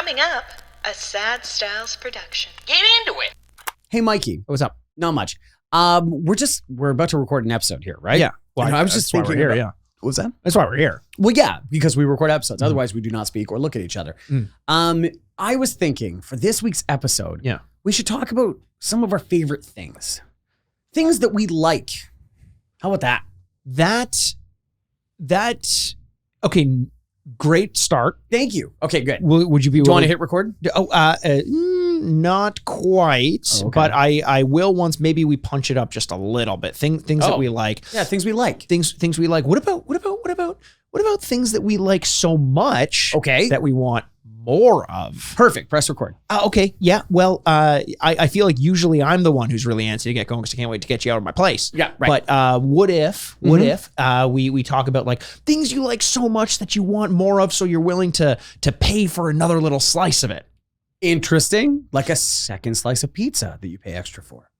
Coming up, a Sad Styles production. Get into it. Hey, Mikey. What's up? Not much. We're about to record an episode here, right? Yeah. Well, I was just thinking here. about- Yeah. What was that? That's why we're here. Well, yeah, because we record episodes. Otherwise, we do not speak or look at each other. I was thinking for this week's episode, we should talk about some of our favorite things. Things that we like. How about that? Okay, great start. Thank you. Okay, good. Would you be Do you want willing to hit record? not quite, but I will once maybe we punch it up just a little bit. Things that we like. Yeah, things we like. Things we like. What about things that we like so much that we want more of? Perfect. Press record. Okay. Yeah. Well, I feel like usually I'm the one who's really antsy to get going because I can't wait to get you out of my place. Yeah, right. But what if we talk about like things you like so much that you want more of, so you're willing to pay for another little slice of it? Interesting. Like a second slice of pizza that you pay extra for.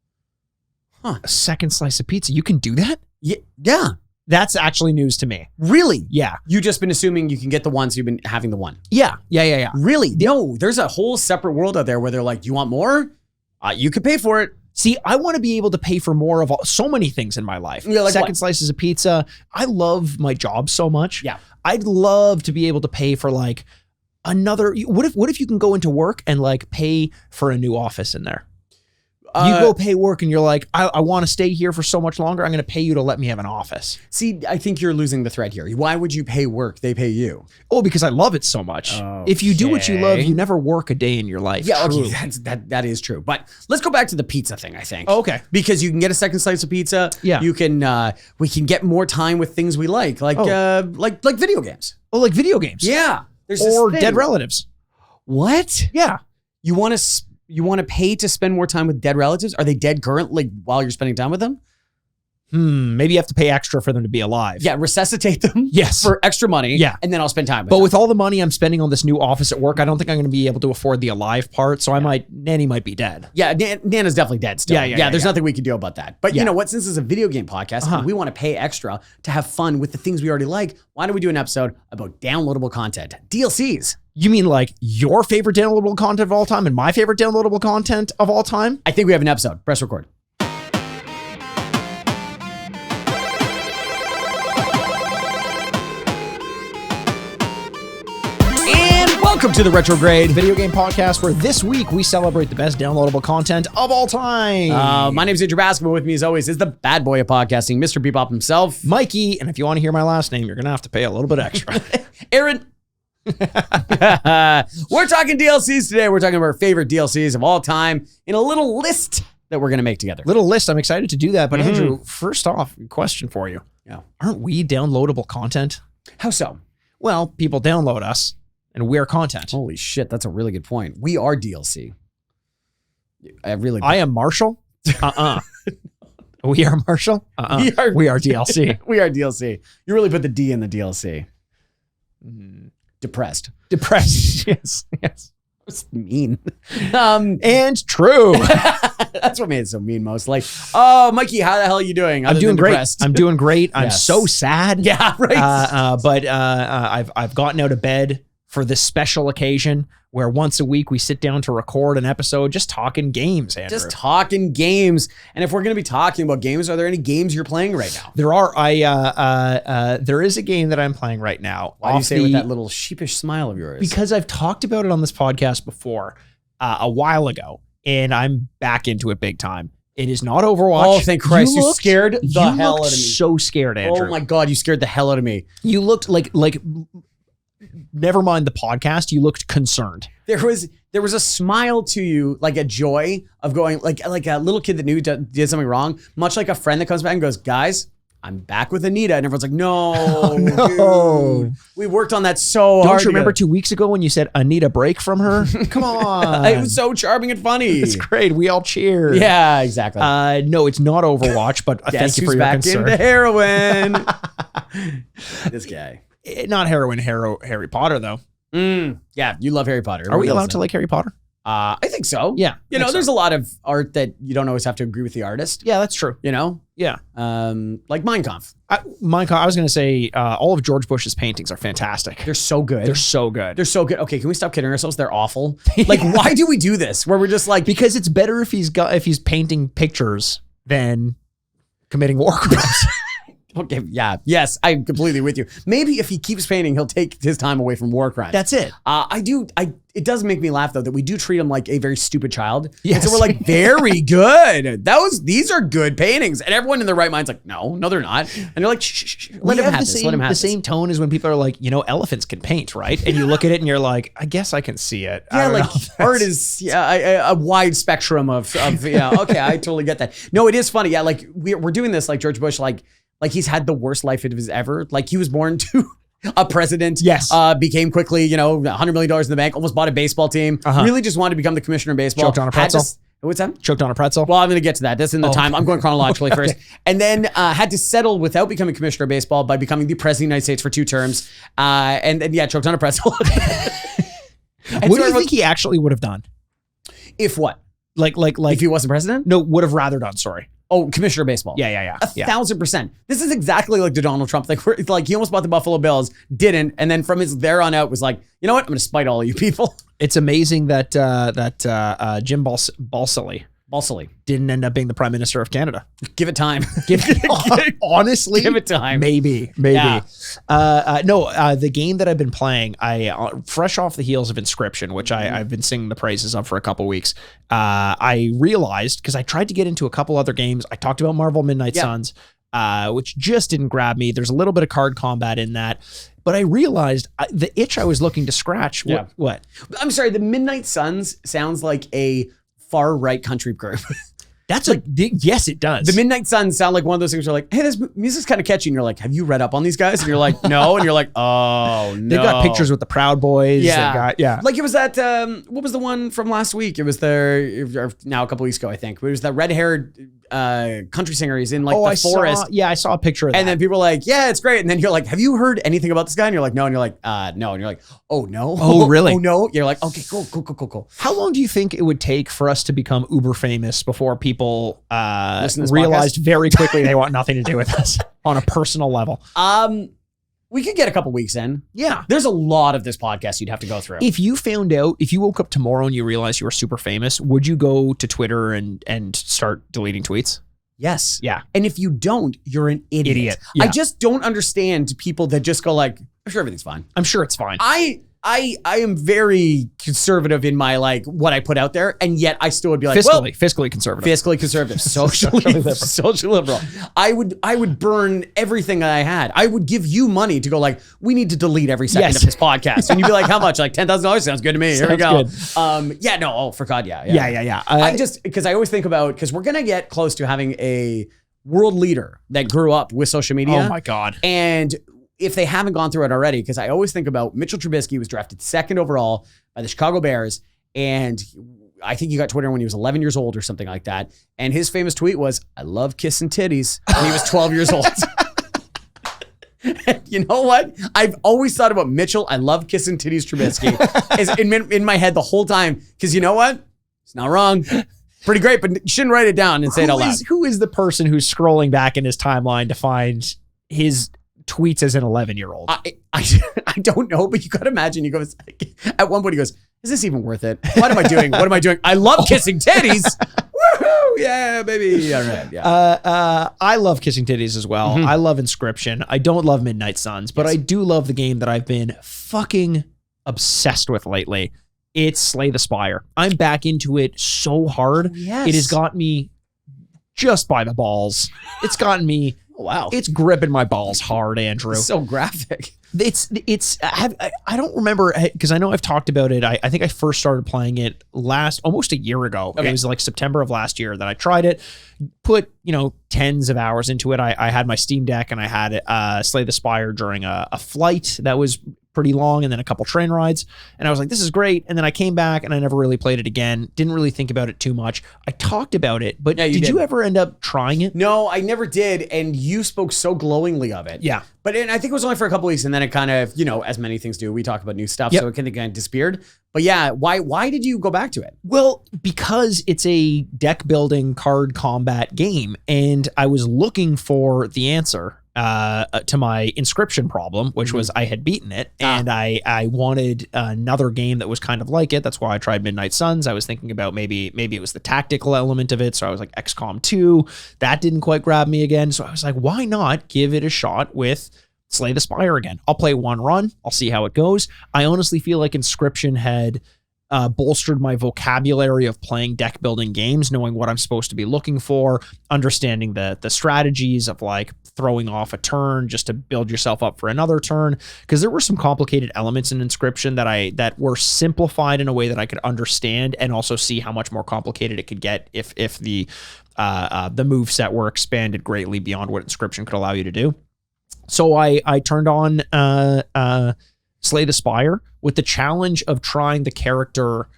A second slice of pizza. You can do that? Yeah. That's actually news to me. Really? Yeah. You just been assuming you can get the one, so you've been having the one. Yeah. Really? No, there's a whole separate world out there where they're like, you want more? You could pay for it. See, I want to be able to pay for more of so many things in my life. Yeah, like second what? slices of pizza. I love my job so much. Yeah. I'd love to be able to pay for like another. What if you can go into work and like pay for a new office in there? You go pay work and you're like, I want to stay here for so much longer. I'm going to pay you to let me have an office. See, I think you're losing the thread here. Why would you pay work? They pay you. Oh, because I love it so much. If you do what you love, you never work a day in your life. Yeah, True. okay, that is true. But let's go back to the pizza thing, I think. Okay. Because you can get a second slice of pizza. Yeah. You can, we can get more time with things we like video games. Oh, like video games. Yeah. There's Or this dead thing. relatives. What? Yeah. You want to pay to spend more time with dead relatives? Are they dead currently while you're spending time with them? Maybe you have to pay extra for them to be alive. Yeah, resuscitate them. Yes. For extra money. Yeah. And then I'll spend time with But them. with all the money I'm spending on this new office at work, I don't think I'm going to be able to afford the alive part. So Nanny might be dead. Yeah, Nana's definitely dead still. Yeah, There's nothing we can do about that. But you know what? Since it's a video game podcast and we want to pay extra to have fun with the things we already like, why don't we do an episode about downloadable content? DLCs. You mean like your favorite downloadable content of all time and my favorite downloadable content of all time? I think we have an episode. Press record. And welcome to the Retrograde Video game podcast where this week we celebrate the best downloadable content of all time. My name is Andrew Basketball. With me as always is the bad boy of podcasting, Mr. Bebop himself. Mikey, and if you want to hear my last name, you're going to have to pay a little bit extra. Aaron. We're talking DLCs today. We're talking about our favorite DLCs of all time in a little list that we're going to make together. Little list. I'm excited to do that. But Andrew, first off, question for you. Yeah. Aren't we downloadable content? How so? Well, people download us and we're content. Holy shit, that's a really good point. We are DLC. I am Marshall. We are Marshall. We are DLC. We are DLC. You really put the D in the DLC. Depressed. Yes. That's mean. And true. That's what made it so mean mostly. Oh, Mikey, how the hell are you doing? I'm doing great. I'm doing great. I'm Yes. so sad. Yeah, right. But I've gotten out of bed for this special occasion where once a week we sit down to record an episode just talking games, Andrew. Just talking games. And if we're going to be talking about games, are there any games you're playing right now? There are. There is a game that I'm playing right now. Why do you say it with that little sheepish smile of yours? Because I've talked about it on this podcast before a while ago, and I'm back into it big time. It is not Overwatch. Oh, thank Christ. You scared the hell out of me. So scared, Andrew. Oh my God, you scared the hell out of me. You looked like never mind the podcast, you looked concerned. There was a smile to you, like a joy of going, like a little kid that knew did something wrong, much like a friend that comes back and goes, guys, I'm back with Anita. And everyone's like, no, dude. We worked on that so hard. Don't you remember together. 2 weeks ago when you said, I need a break from her? Come on. It was so charming and funny. It's great. We all cheered. Yeah, exactly. No, it's not Overwatch, but thank you for your back concern. into heroin. This guy. Not heroin, Harry Potter, though. Yeah, you love Harry Potter. Are we Everyone allowed knows to like Harry Potter? I think so. Yeah. You know, there's a lot of art that you don't always have to agree with the artist. Yeah, that's true. You know? Yeah. Like Mein Kampf. I was going to say all of George Bush's paintings are fantastic. They're so good. They're so good. They're so good. Okay, can we stop kidding ourselves? They're awful. Like, why do we do this? Where we're just like... Because it's better if he's painting pictures than committing war crimes. Okay, yeah, yes, I'm completely with you. Maybe if he keeps painting, he'll take his time away from war crimes. That's it. It does make me laugh though that we do treat him like a very stupid child. Yes. And so we're like, very good. These are good paintings. And everyone in their right mind's like, no, they're not. And they're like, shh. Let him have this. Let him have the same tone as when people are like, elephants can paint, right? And you look at it and you're like, I guess I can see it. Yeah, like art is a wide spectrum of yeah. Okay, I totally get that. No, it is funny. Yeah, like we're doing this like George Bush, like he's had the worst life of his ever. Like he was born to a president. Yes. Became quickly, $100 million in the bank, almost bought a baseball team. Really just wanted to become the commissioner of baseball. Choked on a pretzel. What's that? Choked on a pretzel. Well, I'm going to get to that. That's in the time. I'm going chronologically first. And then had to settle without becoming commissioner of baseball by becoming the president of the United States for 2 terms. And choked on a pretzel. What do you think he actually would have done? If what? Like if he wasn't president? No, would have rather done, sorry. Oh, commissioner of baseball. Yeah. 1,000%. This is exactly like the Donald Trump thing. It's like he almost bought the Buffalo Bills, didn't, and then from his there on out was like, you know what? I'm going to spite all of you people. It's amazing that Jim Balsillie didn't end up being the Prime Minister of Canada. Give it time. Honestly, give it time. Maybe. Yeah. The game that I've been playing, I fresh off the heels of Inscription, which I've been singing the praises of for a couple weeks. I realized, because I tried to get into a couple other games. I talked about Marvel Midnight Suns, which just didn't grab me. There's a little bit of card combat in that. But I realized the itch I was looking to scratch. What? I'm sorry. The Midnight Suns sounds like a far-right country group. That's like, yes, it does. The Midnight Suns sound like one of those things where you're like, hey, this music's kind of catchy. And you're like, have you read up on these guys? And you're like, no. And you're like, oh, no. They've got pictures with the Proud Boys. Yeah. Like it was that, what was the one from last week? It was now a couple weeks ago, I think. But it was that red-haired country singer. He's in like the forest. I saw a picture of that. And then people are like, yeah, it's great. And then you're like, have you heard anything about this guy? And you're like, no. And you're like, no. And you're like, oh, no. Oh, really? Oh, no. You're like, okay, cool. How long do you think it would take for us to become uber famous before people realized very quickly they want nothing to do with us on a personal level? We could get a couple weeks in. Yeah. There's a lot of this podcast you'd have to go through. If you woke up tomorrow and you realized you were super famous, would you go to Twitter and start deleting tweets? Yes. Yeah. And if you don't, you're an idiot. Yeah. I just don't understand people that just go like, I'm sure everything's fine. I'm sure it's fine. I am very conservative in my like what I put out there, and yet I still would be like fiscally conservative. Fiscally conservative. Socially liberal. I would burn everything that I had. I would give you money to go like, we need to delete every second of this podcast. And you'd be like, how much? Like $10,000 sounds good to me. Here we go. Good. Oh, for God, yeah. I just because I always think about, because we're gonna get close to having a world leader that grew up with social media. Oh my God. And if they haven't gone through it already, because I always think about Mitchell Trubisky was drafted 2nd overall by the Chicago Bears, and I think he got Twitter when he was 11 years old or something like that. And his famous tweet was, I love kissing titties, when he was 12 years old. You know what? I've always thought about Mitchell, I love kissing titties Trubisky is in my head the whole time, because you know what? It's not wrong. Pretty great, but you shouldn't write it down and say it out loud. Who is the person who's scrolling back in his timeline to find his tweets as an 11-year-old? I don't know, but you got to imagine. He goes, at one point he goes, is this even worth it? What am I doing? What am I doing? I love kissing titties. Woohoo! Yeah, baby. All right. Yeah. I love kissing titties as well. I love Inscription. I don't love Midnight Suns, but I do love the game that I've been fucking obsessed with lately. It's Slay the Spire. I'm back into it so hard. Yes. It has got me just by the balls. It's gotten me. Oh, wow. It's gripping my balls hard, Andrew. It's so graphic. I don't remember, because I know I've talked about it. I think I first started playing it almost a year ago. Okay. It was like September of last year that I tried it, put, tens of hours into it. I had my Steam Deck and I had Slay the Spire during a flight that was pretty long, and then a couple train rides. And I was like, this is great. And then I came back and I never really played it again. Didn't really think about it too much. I talked about it, but did you ever end up trying it? No, I never did. And you spoke so glowingly of it. Yeah. But I think it was only for a couple weeks, and then it kind of, as many things do, we talk about new stuff, so it kind of disappeared. But yeah, why did you go back to it? Well, because it's a deck building card combat game, and I was looking for the answer to my Inscription problem, which was I had beaten it, and I wanted another game that was kind of like it. That's why I tried Midnight Suns. I was thinking about maybe it was the tactical element of it, so I was like XCOM 2. That didn't quite grab me again, so I was like, why not give it a shot with Slay the Spire again? I'll play one run. I'll see how it goes. I honestly feel like Inscription had bolstered my vocabulary of playing deck building games, knowing what I'm supposed to be looking for, understanding the strategies of like throwing off a turn just to build yourself up for another turn. Because there were some complicated elements in Inscription that were simplified in a way that I could understand, and also see how much more complicated it could get if the moveset were expanded greatly beyond what Inscription could allow you to do. So I turned on Slay the Spire with the challenge of trying the character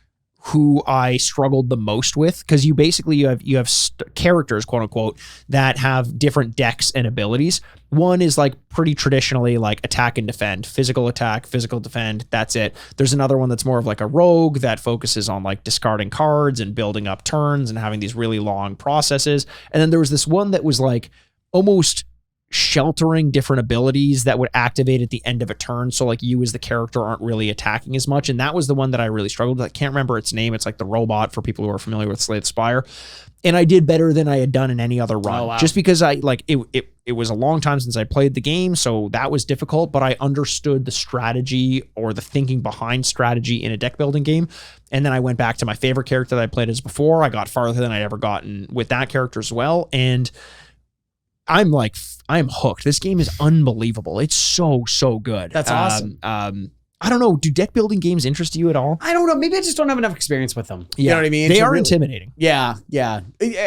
who I struggled the most with, because you have characters, quote unquote, that have different decks and abilities. One is like pretty traditionally like attack and defend, physical attack, physical defend. That's it. There's another one that's more of like a rogue that focuses on like discarding cards and building up turns and having these really long processes. And then there was this one that was like almost sheltering different abilities that would activate at the end of a turn. So like you as the character aren't really attacking as much. And that was the one that I really struggled with. I can't remember its name. It's like the robot for people who are familiar with Slay the Spire. And I did better than I had done in any other run. Oh, wow. Just because it was a long time since I played the game. So that was difficult, but I understood the strategy or the thinking behind strategy in a deck building game. And then I went back to my favorite character that I played as before. I got farther than I'd ever gotten with that character as well. And I'm hooked. This game is unbelievable. It's so good. That's awesome. I don't know. Do deck building games interest you at all? I don't know. Maybe I just don't have enough experience with them. You know what I mean? They are intimidating. Yeah.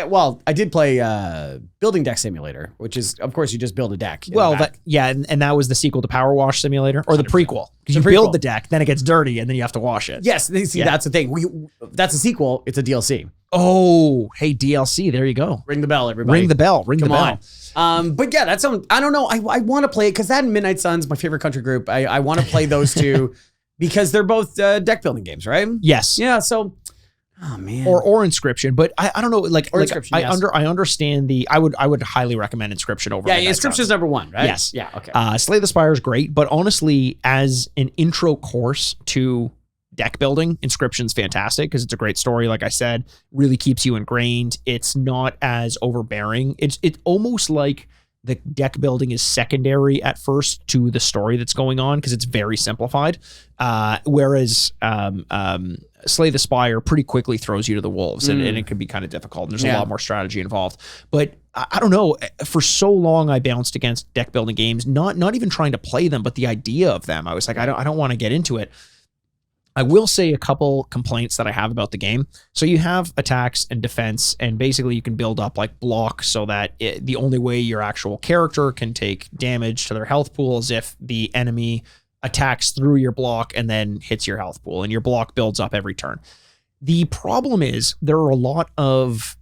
Well, I did play Building Deck Simulator, which is, of course, you just build a deck. Well, and that was the sequel to Power Wash Simulator, or the prequel. Because you build the deck, then it gets dirty, and then you have to wash it. Yes, that's the thing. That's a sequel. It's a DLC. Oh, hey, DLC. There you go. Ring the bell, everybody. Ring the bell. Ring the bell. But yeah, that's I don't know. I want to play it because that and Midnight Suns, my favorite country group. I want to play those two because they're both deck building games, right? Yes. Yeah. So, oh man. Or Inscription, but I don't know. Inscription, I understand I would highly recommend Inscription over. Yeah, Inscription's number one, right? Yes. Yeah. Okay. Slay the Spire is great, but honestly, as an intro course to deck building, Inscription's fantastic because it's a great story. Like I said, really keeps you ingrained. It's not as overbearing. It's almost like the deck building is secondary at first to the story that's going on because it's very simplified. Whereas Slay the Spire pretty quickly throws you to the wolves, and it can be kind of difficult. And there's a lot more strategy involved. But I don't know. For so long, I bounced against deck building games, not even trying to play them, but the idea of them. I was like, I don't want to get into it. I will say a couple complaints that I have about the game. So you have attacks and defense, and basically you can build up like blocks so that the only way your actual character can take damage to their health pool is if the enemy attacks through your block and then hits your health pool, and your block builds up every turn. The problem is there are a lot of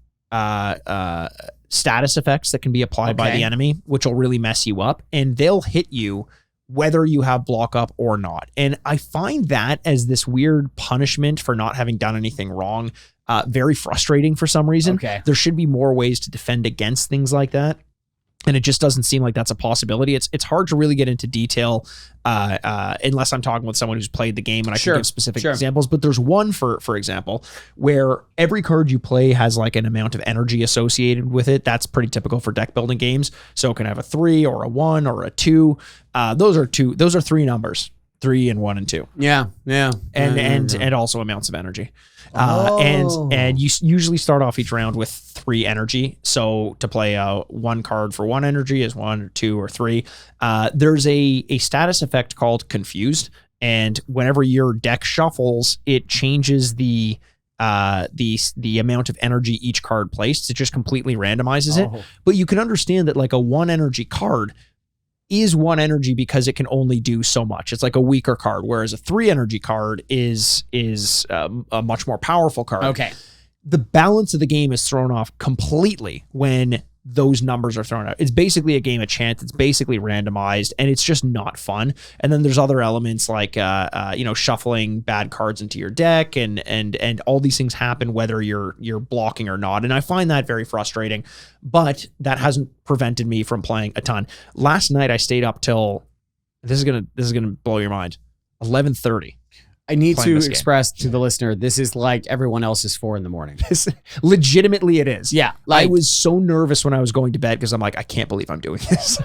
status effects that can be applied by the enemy, which will really mess you up, and they'll hit you whether you have block up or not. And I find that as this weird punishment for not having done anything wrong, very frustrating for some reason. Okay. There should be more ways to defend against things like that. And it just doesn't seem like that's a possibility. It's hard to really get into detail unless I'm talking with someone who's played the game and I can give specific examples. But there's one, for example, where every card you play has like an amount of energy associated with it. That's pretty typical for deck building games. So it can have a 3 or a 1 or a 2. Those are 3 numbers. 3 and 1 and 2. Yeah. And also amounts of energy. And you usually start off each round with 3 energy. So to play 1 card for 1 energy is 1 or 2 or 3. There's a status effect called Confused, and whenever your deck shuffles, it changes the amount of energy each card placed. It just completely randomizes it. But you can understand that like a 1 energy card, is 1 energy because it can only do so much. It's like a weaker card, whereas a 3 energy card is a much more powerful card. Okay. The balance of the game is thrown off completely when those numbers are thrown out. It's basically a game of chance. It's basically randomized, and it's just not fun. And then there's other elements like shuffling bad cards into your deck, and all these things happen whether you're blocking or not. And I find that very frustrating, but that hasn't prevented me from playing a ton. Last night I stayed up till this is gonna blow your mind, 11:30. I need to express to the listener, this is like everyone else's 4 a.m. Legitimately, it is. Yeah. I was so nervous when I was going to bed because I'm like, I can't believe I'm doing this.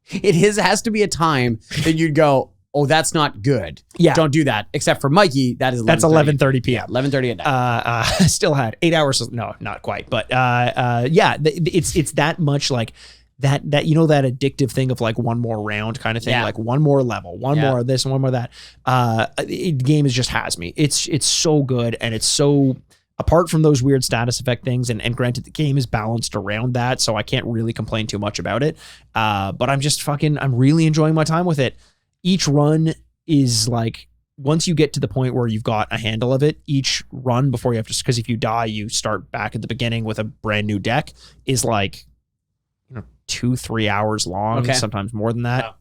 It has to be a time that you'd go, oh, that's not good. Yeah. Don't do that. Except for Mikey, that's 11:30 p.m. 11:30 at night. Still had 8 hours. No, not quite. But it's that much like that that addictive thing of like one more round kind of thing, like one more level, one more of this and one more of that. The game just has me. It's so good, and it's so, apart from those weird status effect things, and granted the game is balanced around that, so I can't really complain too much about it. But I'm really enjoying my time with it. Each run is like, once you get to the point where you've got a handle of it, each run before you have to, because if you die, you start back at the beginning with a brand new deck, is like 2-3 hours long, sometimes more than that.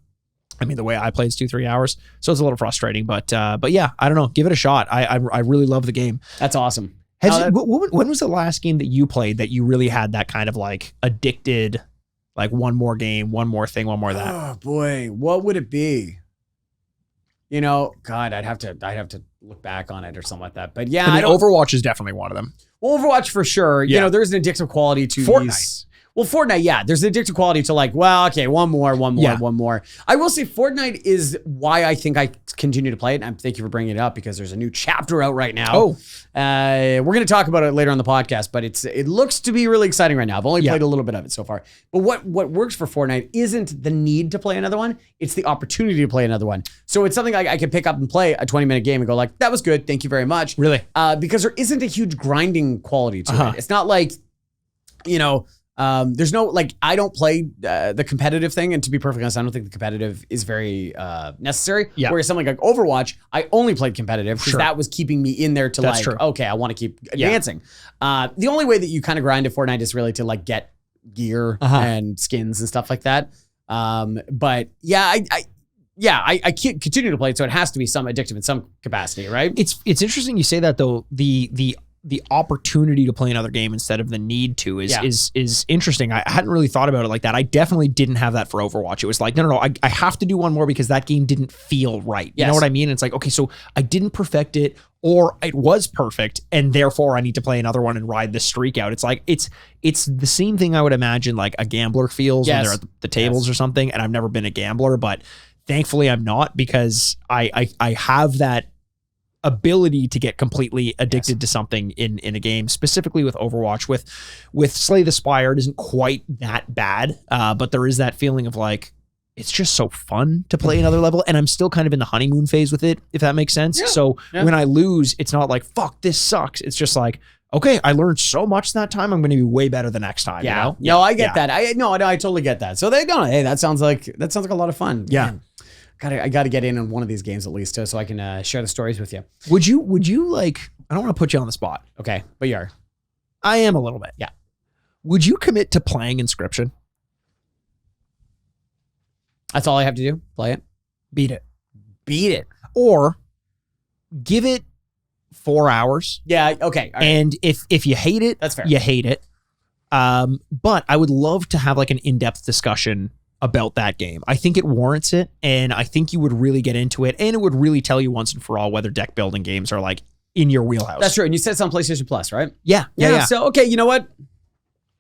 I mean, the way I play is 2-3 hours, so it's a little frustrating. But yeah, I don't know. Give it a shot. I really love the game. That's awesome. When was the last game that you played that you really had that kind of like addicted, like one more game, one more thing, one more of that? Oh boy, what would it be? God, I'd have to look back on it or something like that. But yeah, I mean, Overwatch is definitely one of them. Well, Overwatch for sure. Yeah. There's an addictive quality to Fortnite. Well, Fortnite, yeah. There's an addictive quality to like, well, okay, one more. I will say Fortnite is why I think I continue to play it. And thank you for bringing it up, because there's a new chapter out right now. Oh. We're going to talk about it later on the podcast, but it looks to be really exciting right now. I've only played a little bit of it so far. But what works for Fortnite isn't the need to play another one. It's the opportunity to play another one. So it's something I can pick up and play a 20-minute game and go like, that was good. Thank you very much. Really? Because there isn't a huge grinding quality to it. It's not like, there's no, like, I don't play the competitive thing, and to be perfectly honest, I don't think the competitive is very necessary. Yeah. Whereas something like Overwatch, I only played competitive because that was keeping me in there to okay, I want to keep advancing. The only way that you kind of grind at Fortnite is really to like get gear and skins and stuff like that. But yeah, I can't continue to play it, so it has to be some addictive in some capacity, right? It's interesting you say that though. The opportunity to play another game instead of the need to is interesting. I hadn't really thought about it like that. I definitely didn't have that for Overwatch. It was like, no, I have to do one more because that game didn't feel right. You know what I mean? It's like, okay, so I didn't perfect it, or it was perfect, and therefore I need to play another one and ride this streak out. It's like, it's the same thing I would imagine like a gambler feels when they're at the tables or something. And I've never been a gambler, but thankfully I'm not, because I have that ability to get completely addicted to something in a game, specifically with Overwatch. With Slay the Spire, it isn't quite that bad, but there is that feeling of like, it's just so fun to play another level, and I'm still kind of in the honeymoon phase with it, if that makes sense. So when I lose, it's not like, fuck, this sucks. It's just like, okay, I learned so much that time, I'm going to be way better the next time. Yeah. You know? No, I get that. I totally get that. So hey, that sounds like a lot of fun. Yeah. Man. I got to get in on one of these games at least, so I can share the stories with you. Would you like, I don't want to put you on the spot. Okay, but you are. I am a little bit. Yeah. Would you commit to playing Inscription? That's all I have to do? Play it? Beat it. Or give it 4 hours. Yeah, okay. All right. And if you hate it, that's fair. You hate it. But I would love to have like an in-depth discussion about that game. I think it warrants it, and I think you would really get into it, and it would really tell you once and for all whether deck building games are like in your wheelhouse. That's true. And you said it's on PlayStation Plus, right? Yeah. So, okay, you know what?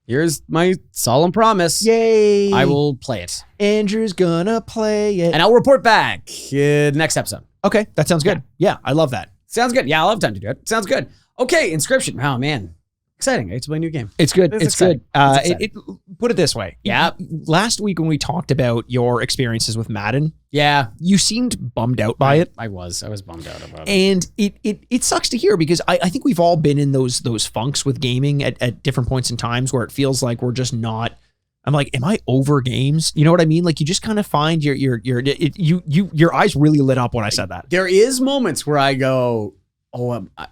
Here's my solemn promise. Yay. I will play it. Andrew's gonna play it. And I'll report back next episode. Okay, that sounds good. Yeah, I love that. Sounds good. Yeah, I'll have time to do it. Sounds good. Okay, Inscription. Oh, man. Exciting. I get to play a new game. It's good. It's good. Put it this way. Yeah. Last week when we talked about your experiences with Madden, you seemed bummed out by it. I was bummed out about it. And it sucks to hear, because I think we've all been in those funks with gaming at different points in times where it feels like we're just not I'm like, am I over games? You know what I mean? Like you just kind of find your eyes really lit up when I said that. There is moments where I go,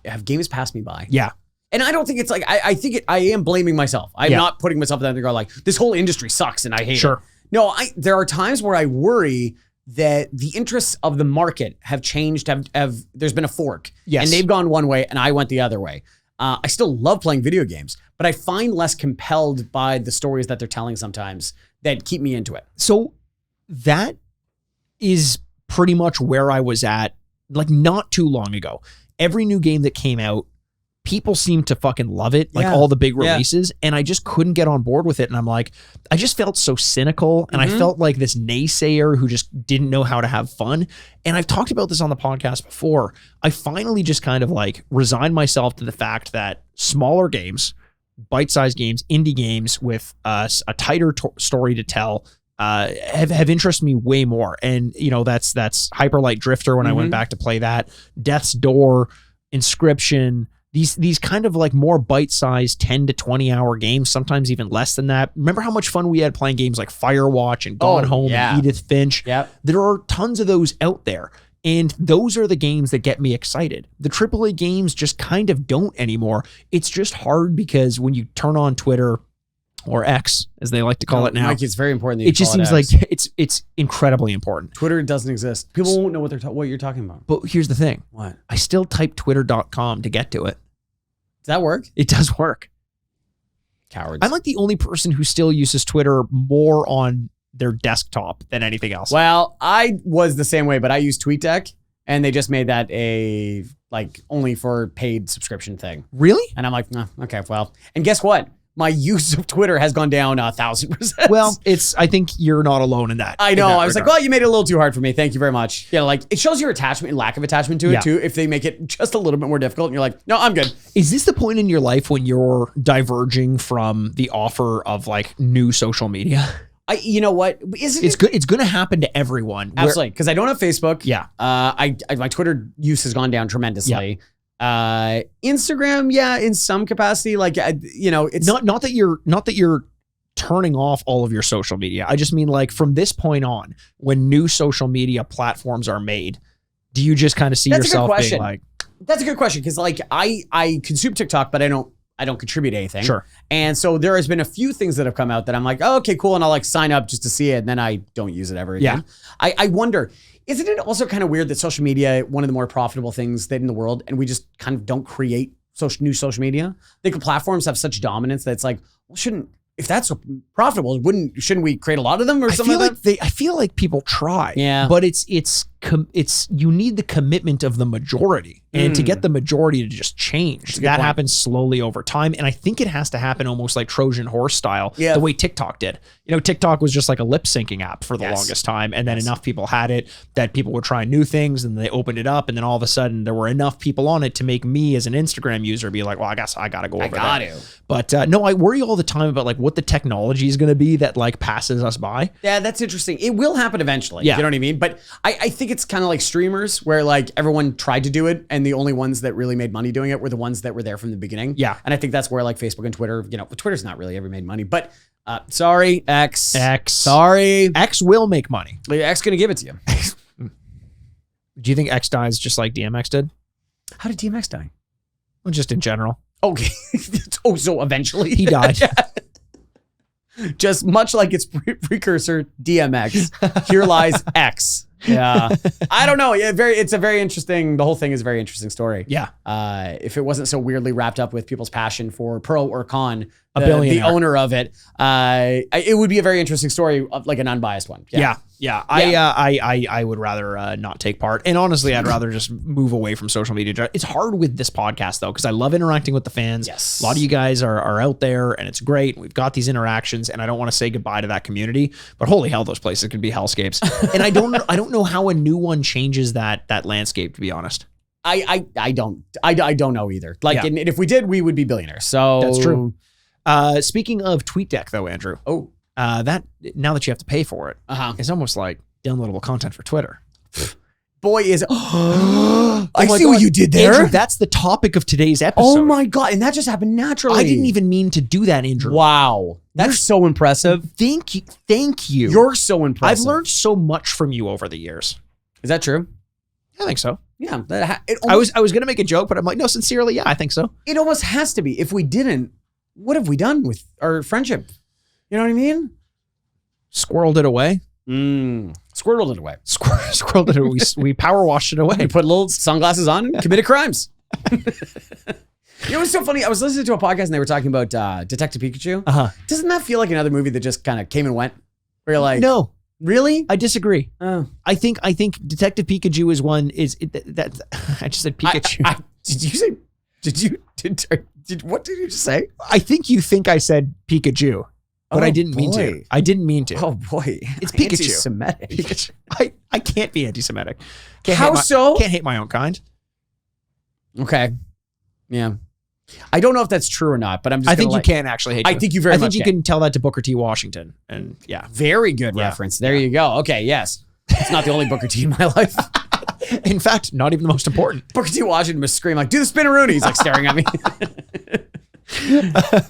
have games passed me by? Yeah. And I don't think it's like, I think I am blaming myself. I'm not putting myself down there go like, this whole industry sucks and I hate it. No, there are times where I worry that the interests of the market have changed, there's been a fork. Yes. And they've gone one way and I went the other way. I still love playing video games, but I find less compelled by the stories that they're telling sometimes that keep me into it. So that is pretty much where I was at, like not too long ago. Every new game that came out, people seem to fucking love it, like all the big releases, and I just couldn't get on board with it. And I'm like, I just felt so cynical, and I felt like this naysayer who just didn't know how to have fun. And I've talked about this on the podcast before. I finally just kind of like resigned myself to the fact that smaller games, bite-sized games, indie games with a tighter story to tell have interested me way more. And you know, that's Hyper Light Drifter when I went back to play that, Death's Door, Inscription. These kind of like more bite-sized 10 to 20 hour games, sometimes even less than that. Remember how much fun we had playing games like Firewatch and Gone Home and Edith Finch? Yep. There are tons of those out there. And those are the games that get me excited. The AAA games just kind of don't anymore. It's just hard because when you turn on Twitter or X, as they like to call it now. Mikey, it's very important that you it just call seems X. like it's incredibly important. Twitter doesn't exist. People won't know what you're talking about. But here's the thing. What? I still type twitter.com to get to it. Does that work? It does work. Cowards. I'm like the only person who still uses Twitter more on their desktop than anything else. Well, I was the same way, but I use TweetDeck, and they just made that a like only for paid subscription thing. Really? And I'm like, okay, well. And guess what? My use of Twitter has gone down 1,000%. Well, I think you're not alone in that. I know. I was like, well, you made it a little too hard for me. Thank you very much. Yeah, like it shows your attachment and lack of attachment to it too. If they make it just a little bit more difficult and you're like, no, I'm good. Is this the point in your life when you're diverging from the offer of like new social media? You know what? It's good. It's going to happen to everyone. Absolutely. Because I don't have Facebook. Yeah. My Twitter use has gone down tremendously. Yeah. Instagram, in some capacity, like it's not that you're turning off all of your social media. I just mean like from this point on, when new social media platforms are made, do you just kind of see yourself being like? That's a good question because like I consume TikTok, but I don't contribute anything. Sure. And so there has been a few things that have come out that I'm like, oh, okay, cool, and I'll like sign up just to see it, and then I don't use it ever again. Yeah. I wonder. Isn't it also kind of weird that social media, one of the more profitable things in the world, and we just kind of don't create new social media? I think the platforms have such dominance that it's like, well, if that's so profitable, shouldn't we create a lot of them or something like that? I feel like people try. Yeah. But it's you need the commitment of the majority. And to get the majority to just change, that happens slowly over time. And I think it has to happen almost like Trojan horse style, the way TikTok did. You know, TikTok was just like a lip syncing app for the longest time. And then enough people had it that people were trying new things and they opened it up. And then all of a sudden there were enough people on it to make me as an Instagram user be like, well, I guess I got to go over there. But no, I worry all the time about like what the technology is going to be that like passes us by. Yeah, that's interesting. It will happen eventually. Yeah. You know what I mean? But I think it's kind of like streamers where like everyone tried to do it and the only ones that really made money doing it were the ones that were there from the beginning. Yeah. And I think that's where like Facebook and Twitter, Twitter's not really ever made money, but sorry, X. Sorry. X will make money. X going to give it to you. Do you think X dies just like DMX did? How did DMX die? Well, just in general. Okay. So eventually he died. Just much like its precursor, DMX. Here lies X. Yeah. I don't know. It's a very interesting, the whole thing is a very interesting story. Yeah. If it wasn't so weirdly wrapped up with people's passion for pro or con, the owner of it, it would be a very interesting story, like an unbiased one. Yeah. I would rather not take part. And honestly, I'd rather just move away from social media. It's hard with this podcast though, because I love interacting with the fans. Yes. A lot of you guys are out there and it's great. We've got these interactions and I don't want to say goodbye to that community, but holy hell, those places can be hellscapes. And I don't know how a new one changes that landscape, to be honest. I don't know either. Like, and if we did, we would be billionaires. So that's true. Speaking of TweetDeck though, Andrew. Oh. That now that you have to pay for it, it's almost like downloadable content for Twitter. boy, is Oh I my see what God. you did there. Andrew, that's the topic of today's episode. Oh my God. And that just happened naturally. I didn't even mean to do that, Andrew. Wow. That's so impressive. Thank you. Thank you. You're so impressive. I've learned so much from you over the years. Is that true? I think so. Yeah. I was going to make a joke, but I'm like, no, sincerely, yeah, I think so. It almost has to be. If we didn't, what have we done with our friendship? You know what I mean? Squirreled it away. Squirreled it away. Squirreled it away. We power washed it away. We put little sunglasses on and committed crimes. You know what's so funny? I was listening to a podcast and they were talking about Detective Pikachu. Doesn't that feel like another movie that just kind of came and went? Where you're like, no, really? I disagree. Oh. I think Detective Pikachu is one. That I just said Pikachu. Did you say? What did you just say? I think I said Pikachu, but I didn't mean to. I didn't mean to. Oh boy, it's Pikachu. Anti-Semitic. Pikachu. I can't be anti-Semitic. How so? Can't hate my own kind. Okay. Yeah. I don't know if that's true or not, but I'm just. I think you can actually hate. I think you very much. I think you can tell that to Booker T. Washington, and yeah, very good reference. There you go. Okay, yes, it's not the only Booker T in my life. In fact, not even the most important. Booker T. Washington was screaming like, "Do the spinneroonie!" He's like staring at me.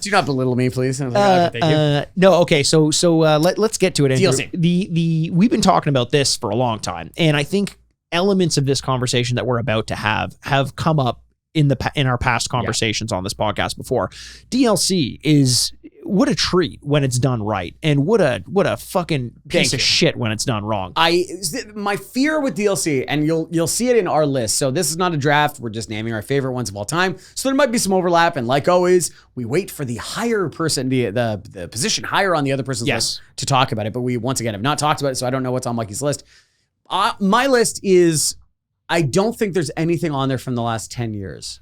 Do not belittle me, please. I was like, thank you. No, okay. So let's get to it. Andrew. DLC. We've been talking about this for a long time, and I think elements of this conversation that we're about to have come up in our past conversations on this podcast before. DLC is what a treat when it's done right, and what a fucking piece of shit when it's done wrong. My fear with DLC, and you'll see it in our list. So this is not a draft. We're just naming our favorite ones of all time. So there might be some overlap, and like always, we wait for the higher person, the position higher on the other person's list to talk about it. But we once again have not talked about it, so I don't know what's on Mikey's list. My list is. I don't think there's anything on there from the last 10 years.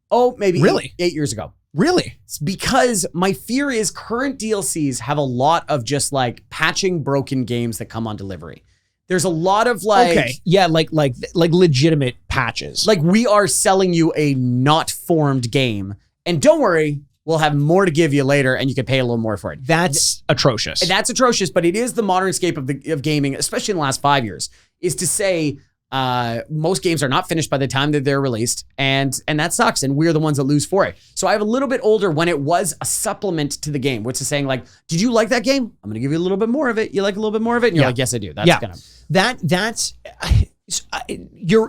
Oh, maybe really? 8 years ago. Really? It's because my fear is current DLCs have a lot of just like patching broken games that come on delivery. There's a lot of like legitimate patches. Like we are selling you a not formed game, and don't worry, we'll have more to give you later, and you can pay a little more for it. That's atrocious. That's atrocious, but it is the modern scape of gaming, especially in the last 5 years, is to say most games are not finished by the time that they're released, and that sucks, and we're the ones that lose for it. So I have a little bit older when it was a supplement to the game, which is saying like, did you like that game? I'm gonna give you a little bit more of it. You like a little bit more of it? And you're like, yes, I do.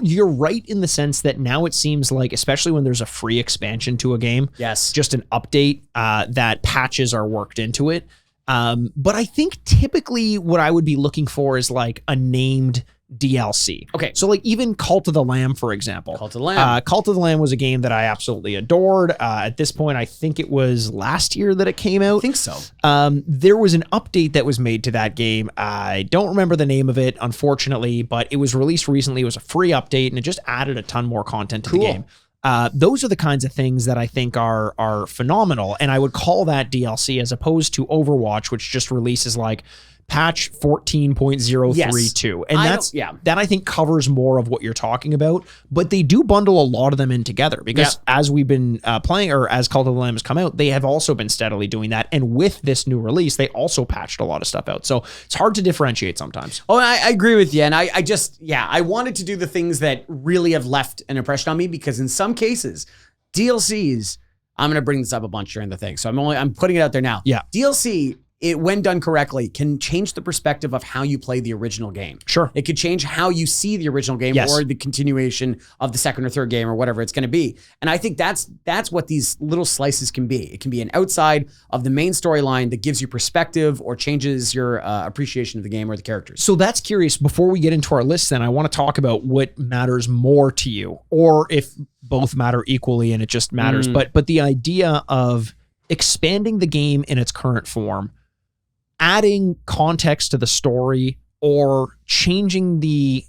You're right in the sense that now it seems like, especially when there's a free expansion to a game, just an update, that patches are worked into it. But I think typically what I would be looking for is like a named DLC. Okay. So like even Cult of the Lamb, for example. Cult of the Lamb. Cult of the Lamb was a game that I absolutely adored. At this point, I think it was last year that it came out. I think so. There was an update that was made to that game. I don't remember the name of it, unfortunately, but it was released recently. It was a free update, and it just added a ton more content to the game. Those are the kinds of things that I think are phenomenal, and I would call that DLC as opposed to Overwatch, which just releases like patch 14.032. And that I think covers more of what you're talking about, but they do bundle a lot of them in together because as we've been playing, or as Cult of the Lamb has come out, they have also been steadily doing that. And with this new release, they also patched a lot of stuff out. So it's hard to differentiate sometimes. Oh, and I agree with you. And I wanted to do the things that really have left an impression on me, because in some cases, DLCs, I'm going to bring this up a bunch during the thing. So I'm putting it out there now. Yeah. DLC, when done correctly, can change the perspective of how you play the original game. Sure. It could change how you see the original game or the continuation of the second or third game or whatever it's going to be. And I think that's what these little slices can be. It can be an outside of the main storyline that gives you perspective or changes your appreciation of the game or the characters. So that's curious. Before we get into our list, then I want to talk about what matters more to you, or if both matter equally and it just matters. But the idea of expanding the game in its current form, adding context to the story, or changing the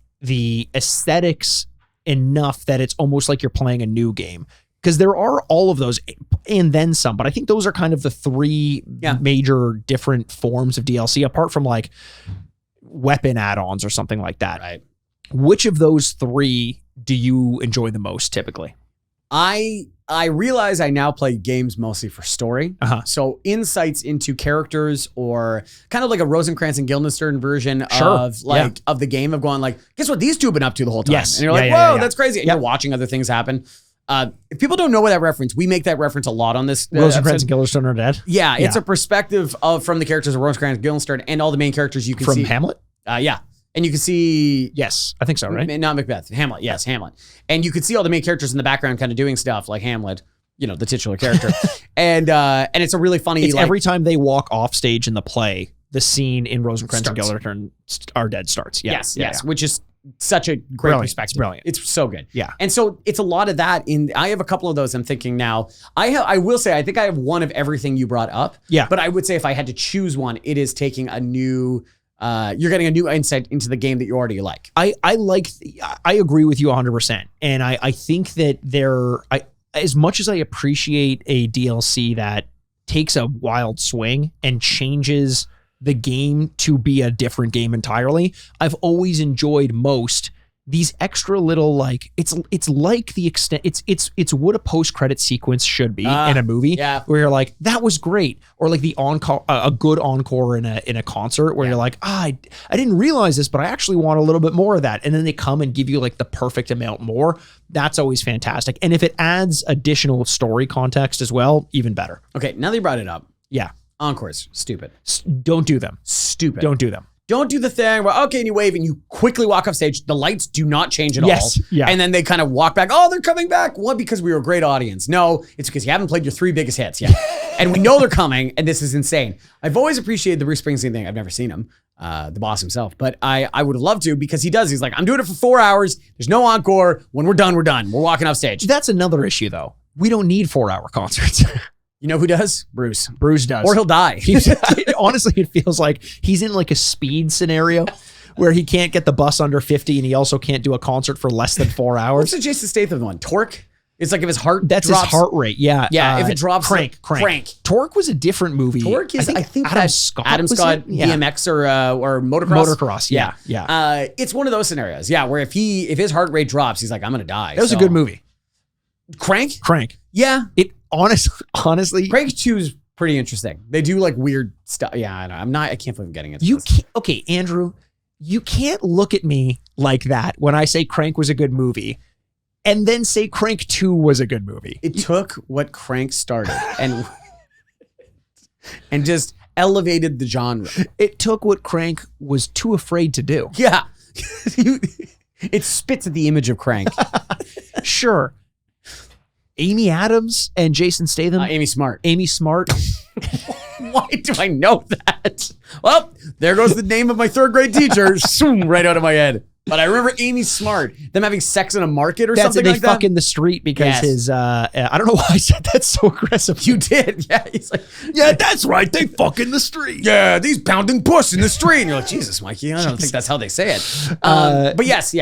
aesthetics enough that it's almost like you're playing a new game. Because there are all of those and then some, but I think those are kind of the three major different forms of DLC, apart from like weapon add-ons or something like that. Right. Which of those three do you enjoy the most typically? I I realize I now play games mostly for story. So insights into characters, or kind of like a Rosencrantz and Guildenstern version of the game, of going like, guess what these two have been up to the whole time? Yes. And you're like, whoa, that's crazy. And you're watching other things happen. If people don't know that reference, we make that reference a lot on this. Rosencrantz and Guildenstern are dead. Yeah, it's a perspective from the characters of Rosencrantz and Guildenstern and all the main characters you can see. From Hamlet? Yeah. And you can see... Yes, I think so, right? Not Macbeth. Hamlet. Yes, Hamlet. And you could see all the main characters in the background kind of doing stuff like Hamlet, the titular character. and it's a really funny... It's every time they walk off stage in the play, the scene in Rosencrantz and Guildenstern are dead starts. Yeah. Yes. Which is such a great perspective. It's brilliant. It's so good. Yeah. And so it's a lot of that. I have a couple of those I'm thinking now. I will say, I think I have one of everything you brought up. Yeah. But I would say if I had to choose one, it is taking a new... you're getting a new insight into the game that you already like. I agree with you 100%. And I think that as much as I appreciate a DLC that takes a wild swing and changes the game to be a different game entirely, I've always enjoyed most these extra little, like, it's like the extent, it's what a post-credit sequence should be in a movie, where you're like, that was great. Or like the encore, a good encore in a concert where you're like, I didn't realize this, but I actually want a little bit more of that. And then they come and give you like the perfect amount more. That's always fantastic. And if it adds additional story context as well, even better. Okay, now that you brought it up. Yeah. Encores, stupid. Don't do them. Stupid. Don't do them. Don't do the thing where, okay, and you wave and you quickly walk off stage. The lights do not change at all. Yeah. And then they kind of walk back. Oh, they're coming back. What? Because we were a great audience. No, it's because you haven't played your 3 biggest hits yet. And we know they're coming, and this is insane. I've always appreciated the Bruce Springsteen thing. I've never seen him, the boss himself, but I would have loved to, because he does. He's like, I'm doing it for 4 hours. There's no encore. When we're done, we're done. We're walking off stage. That's another issue, though. We don't need 4-hour concerts. You know who does? Bruce. Bruce does. Or he'll die. Honestly, it feels like he's in like a speed scenario where he can't get the bus under 50 and he also can't do a concert for less than 4 hours. What's the Jason Statham one? Torque? It's like if his heart Drops. His heart rate. Yeah. Yeah, if it drops. Crank. Torque was a different movie. Torque is, I think Adam Scott BMX or motocross. Motocross, yeah. It's one of those scenarios, where if his heart rate drops, he's like, I'm going to die. That was a good movie. Crank? Yeah. It honestly. Crank 2 is pretty interesting. They do like weird stuff. Yeah, I know. I can't believe I'm getting into this. Okay, Andrew, you can't look at me like that when I say Crank was a good movie and then say Crank 2 was a good movie. It took what Crank started and just elevated the genre. It took what Crank was too afraid to do. Yeah. It spits at the image of Crank. Sure. Amy Adams and Jason Statham. Amy Smart. Why do I know that? Well, there goes the name of my 3rd grade teacher. Right out of my head. But I remember Amy Smart, them having sex in a market or something like that. They fuck in the street because his, I don't know why I said that so aggressive. You did. Yeah. He's like, yeah, that's right. They fuck in the street. Yeah, these pounding puss in the street. And you're like, Jesus, Mikey, I don't think that's how they say it. But yes.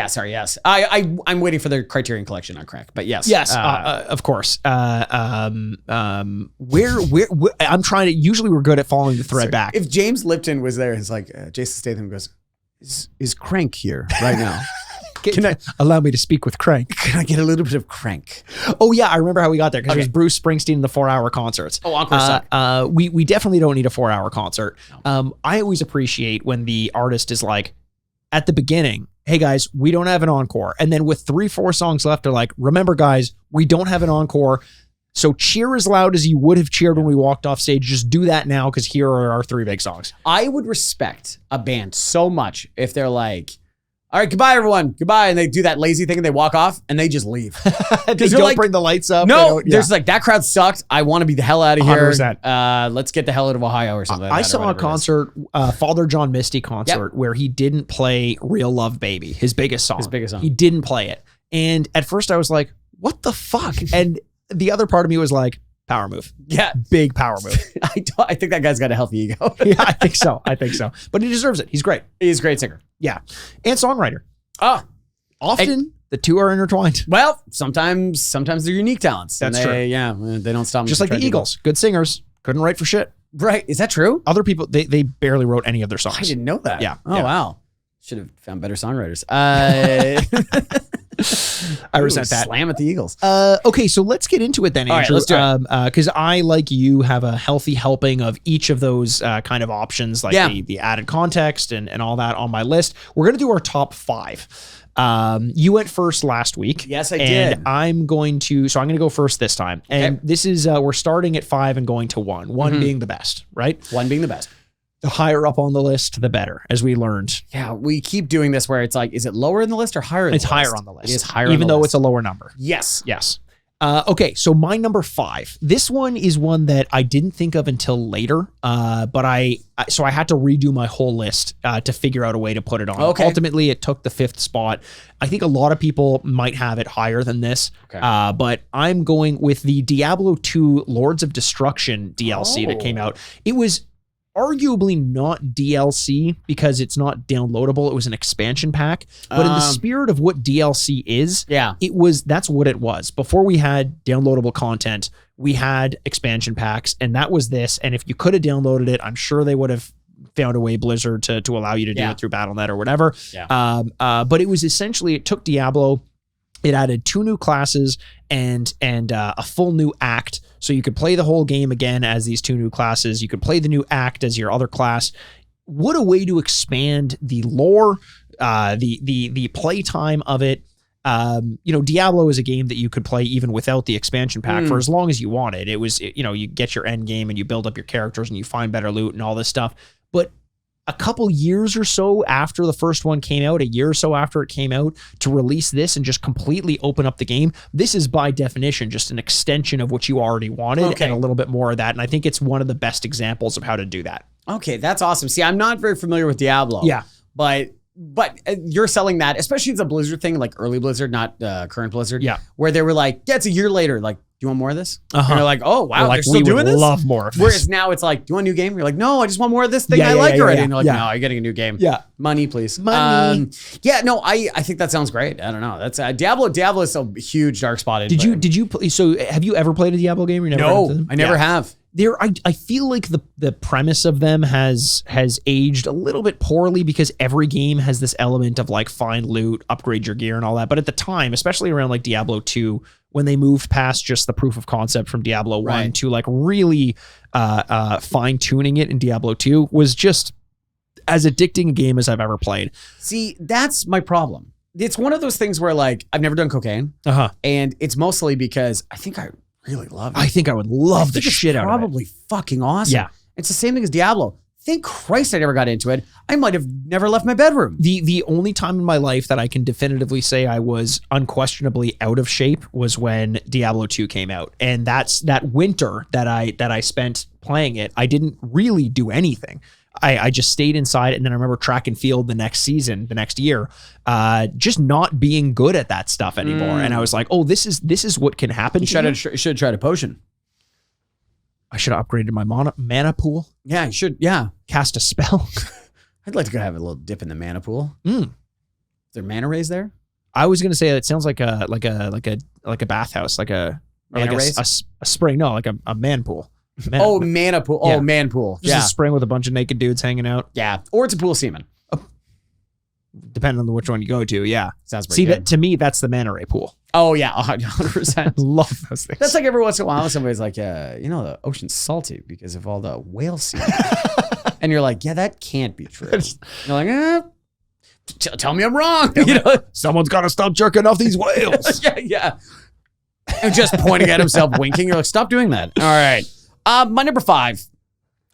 I'm waiting for the Criterion Collection on Crank, but yes. Yes, of course. Where I'm trying to, usually we're good at following the thread back. If James Lipton was there, it's like, Jason Statham goes, is Crank here right now? Can I allow me to speak with Crank? Can I get a little bit of Crank? Oh yeah, I remember how we got there because it was Bruce Springsteen in the 4-hour concerts. Oh, encore suck. We definitely don't need a 4-hour concert. No. I always appreciate when the artist is like, at the beginning, hey guys, we don't have an encore, and then with 3-4 songs left, they're like, remember guys, we don't have an encore. So cheer as loud as you would have cheered when we walked off stage. Just do that now, because here are our 3 big songs. I would respect a band so much if they're like, all right, goodbye, everyone. Goodbye. And they do that lazy thing and they walk off and they just leave. They don't like, bring the lights up. No, there's like, that crowd sucked. I want to be the hell out of here. 100%. Let's get the hell out of Ohio or something. I saw a concert, Father John Misty concert, where he didn't play Real Love Baby, his biggest song. He didn't play it. And at first I was like, what the fuck? And the other part of me was like, power move. Yeah. Big power move. I think that guy's got a healthy ego. Yeah, I think so. But he deserves it. He's great. He's a great singer. Yeah. And songwriter. Often the two are intertwined. Well, sometimes they're unique talents. That's true. Yeah, they don't stop. Just like the Eagles. Good singers. Couldn't write for shit. Right. Is that true? Other people, they barely wrote any of their songs. I didn't know that. Yeah. Oh, wow. Should have found better songwriters. I resent that. Slam at the Eagles. Okay, so let's get into it then, Andrew. All right, let's do it. Because I, like you, have a healthy helping of each of those kind of options, like the added context and all that on my list. We're going to do our top 5. You went first last week. Yes, I did. And I'm going to go first this time. And this is, we're starting at 5 and going to 1. 1 being the best, right? 1 being the best. The higher up on the list, the better, as we learned. Yeah, we keep doing this where it's like, is it lower in the list or higher in the list? It's higher on the list. It is higher even though it's a lower number. Yes. Yes. Okay, so my number 5. This one is one that I didn't think of until later, but I had to redo my whole list to figure out a way to put it on. Okay. Ultimately, it took the 5th spot. I think a lot of people might have it higher than this, but I'm going with the Diablo 2 Lords of Destruction DLC that came out. It was arguably not DLC because it's not downloadable. It was an expansion pack, but in the spirit of what DLC is, that's what it was. Before we had downloadable content, we had expansion packs, and that was this. And if you could have downloaded it, I'm sure they would have found a way, Blizzard, to allow you to do it through Battle.net or whatever. But it was essentially, it took Diablo, it added 2 new classes and a full new act. So you could play the whole game again as these 2 new classes. You could play the new act as your other class. What a way to expand the lore, the playtime of it. Diablo is a game that you could play even without the expansion pack for as long as you wanted. It was, you get your end game and you build up your characters and you find better loot and all this stuff. But a couple years or so after the first one came out, a year or so after it came out, to release this and just completely open up the game, this is by definition just an extension of what you already wanted and a little bit more of that. And I think it's one of the best examples of how to do that. Okay, that's awesome. See, I'm not very familiar with Diablo. Yeah. But you're selling that, especially it's a Blizzard thing, like early Blizzard, not current Blizzard. Yeah. Where they were like, it's a year later. Like, do you want more of this? And they're like, oh, wow, they're still doing this? We love more of this. Whereas now it's like, do you want a new game? You're like, no, I just want more of this thing I like already. And you're like, no, you're getting a new game. Yeah. Money, please. Money. I think that sounds great. I don't know. That's Diablo is a huge dark spot. So have you ever played a Diablo game? No, I never have. I feel like the premise of them has aged a little bit poorly because every game has this element of like find loot, upgrade your gear and all that. But at the time, especially around like Diablo 2, when they moved past just the proof of concept from Diablo 1 to like really fine tuning it in Diablo 2, was just as addicting a game as I've ever played. See, that's my problem. It's one of those things where like I've never done cocaine, and it's mostly because I think I really love it. I think I would love the shit out of it. Probably fucking awesome. Yeah. It's the same thing as Diablo. Thank Christ I never got into it. I might have never left my bedroom. The only time in my life that I can definitively say I was unquestionably out of shape was when Diablo 2 came out. And that's that winter that I spent playing it. I didn't really do anything. I just stayed inside, and then I remember track and field the next year, just not being good at that stuff anymore. And I was like, oh, this is what can happen. You should have tried a potion. I should have upgraded my mana pool. Yeah, you should. Yeah. Cast a spell. I'd like to go have a little dip in the mana pool. Is there mana rays there? I was going to say it sounds like a bathhouse, like a spring. No, like a man pool. Mana pool. Yeah. Oh, man pool. Just a spring with a bunch of naked dudes hanging out. Yeah. Or it's a pool of semen. Depending on which one you go to, yeah. Sounds pretty good. That, to me, that's the manta ray pool. Oh, yeah, 100%. Love those things. That's like every once in a while, somebody's like, the ocean's salty because of all the whale semen. And you're like, yeah, that can't be true. You're like, tell me I'm wrong. Someone's got to stop jerking off these whales. Yeah. And just pointing at himself, winking. You're like, stop doing that. All right. My number 5.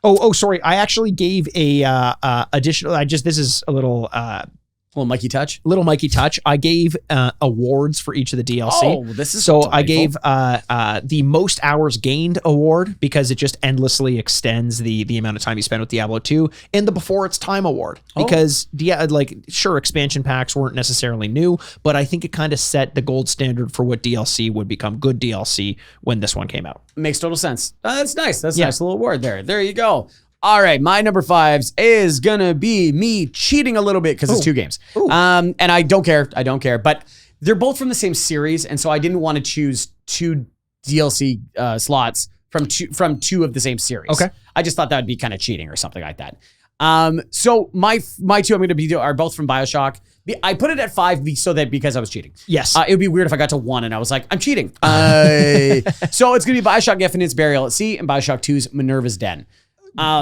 Oh, sorry. I actually gave a additional. This is a little Mikey touch. Little Mikey touch. I gave awards for each of the DLC. Oh, this is so delightful. I gave the most hours gained award because it just endlessly extends the amount of time you spend with Diablo 2, and the before its time award because sure, expansion packs weren't necessarily new, but I think it kind of set the gold standard for what DLC would become good DLC when this one came out. Makes total sense. That's nice. That's a nice little award there. There you go. All right, my number 5 is gonna be me cheating a little bit because it's 2 games. And I don't care. But they're both from the same series, and so I didn't want to choose 2 DLC slots from two of the same series. Okay. I just thought that would be kind of cheating or something like that. So my two I'm going to be are both from BioShock. I put it at 5 because I was cheating. Yes. It would be weird if I got to 1 and I was like, I'm cheating. So it's going to be BioShock Infinite's Burial at Sea and BioShock 2's Minerva's Den.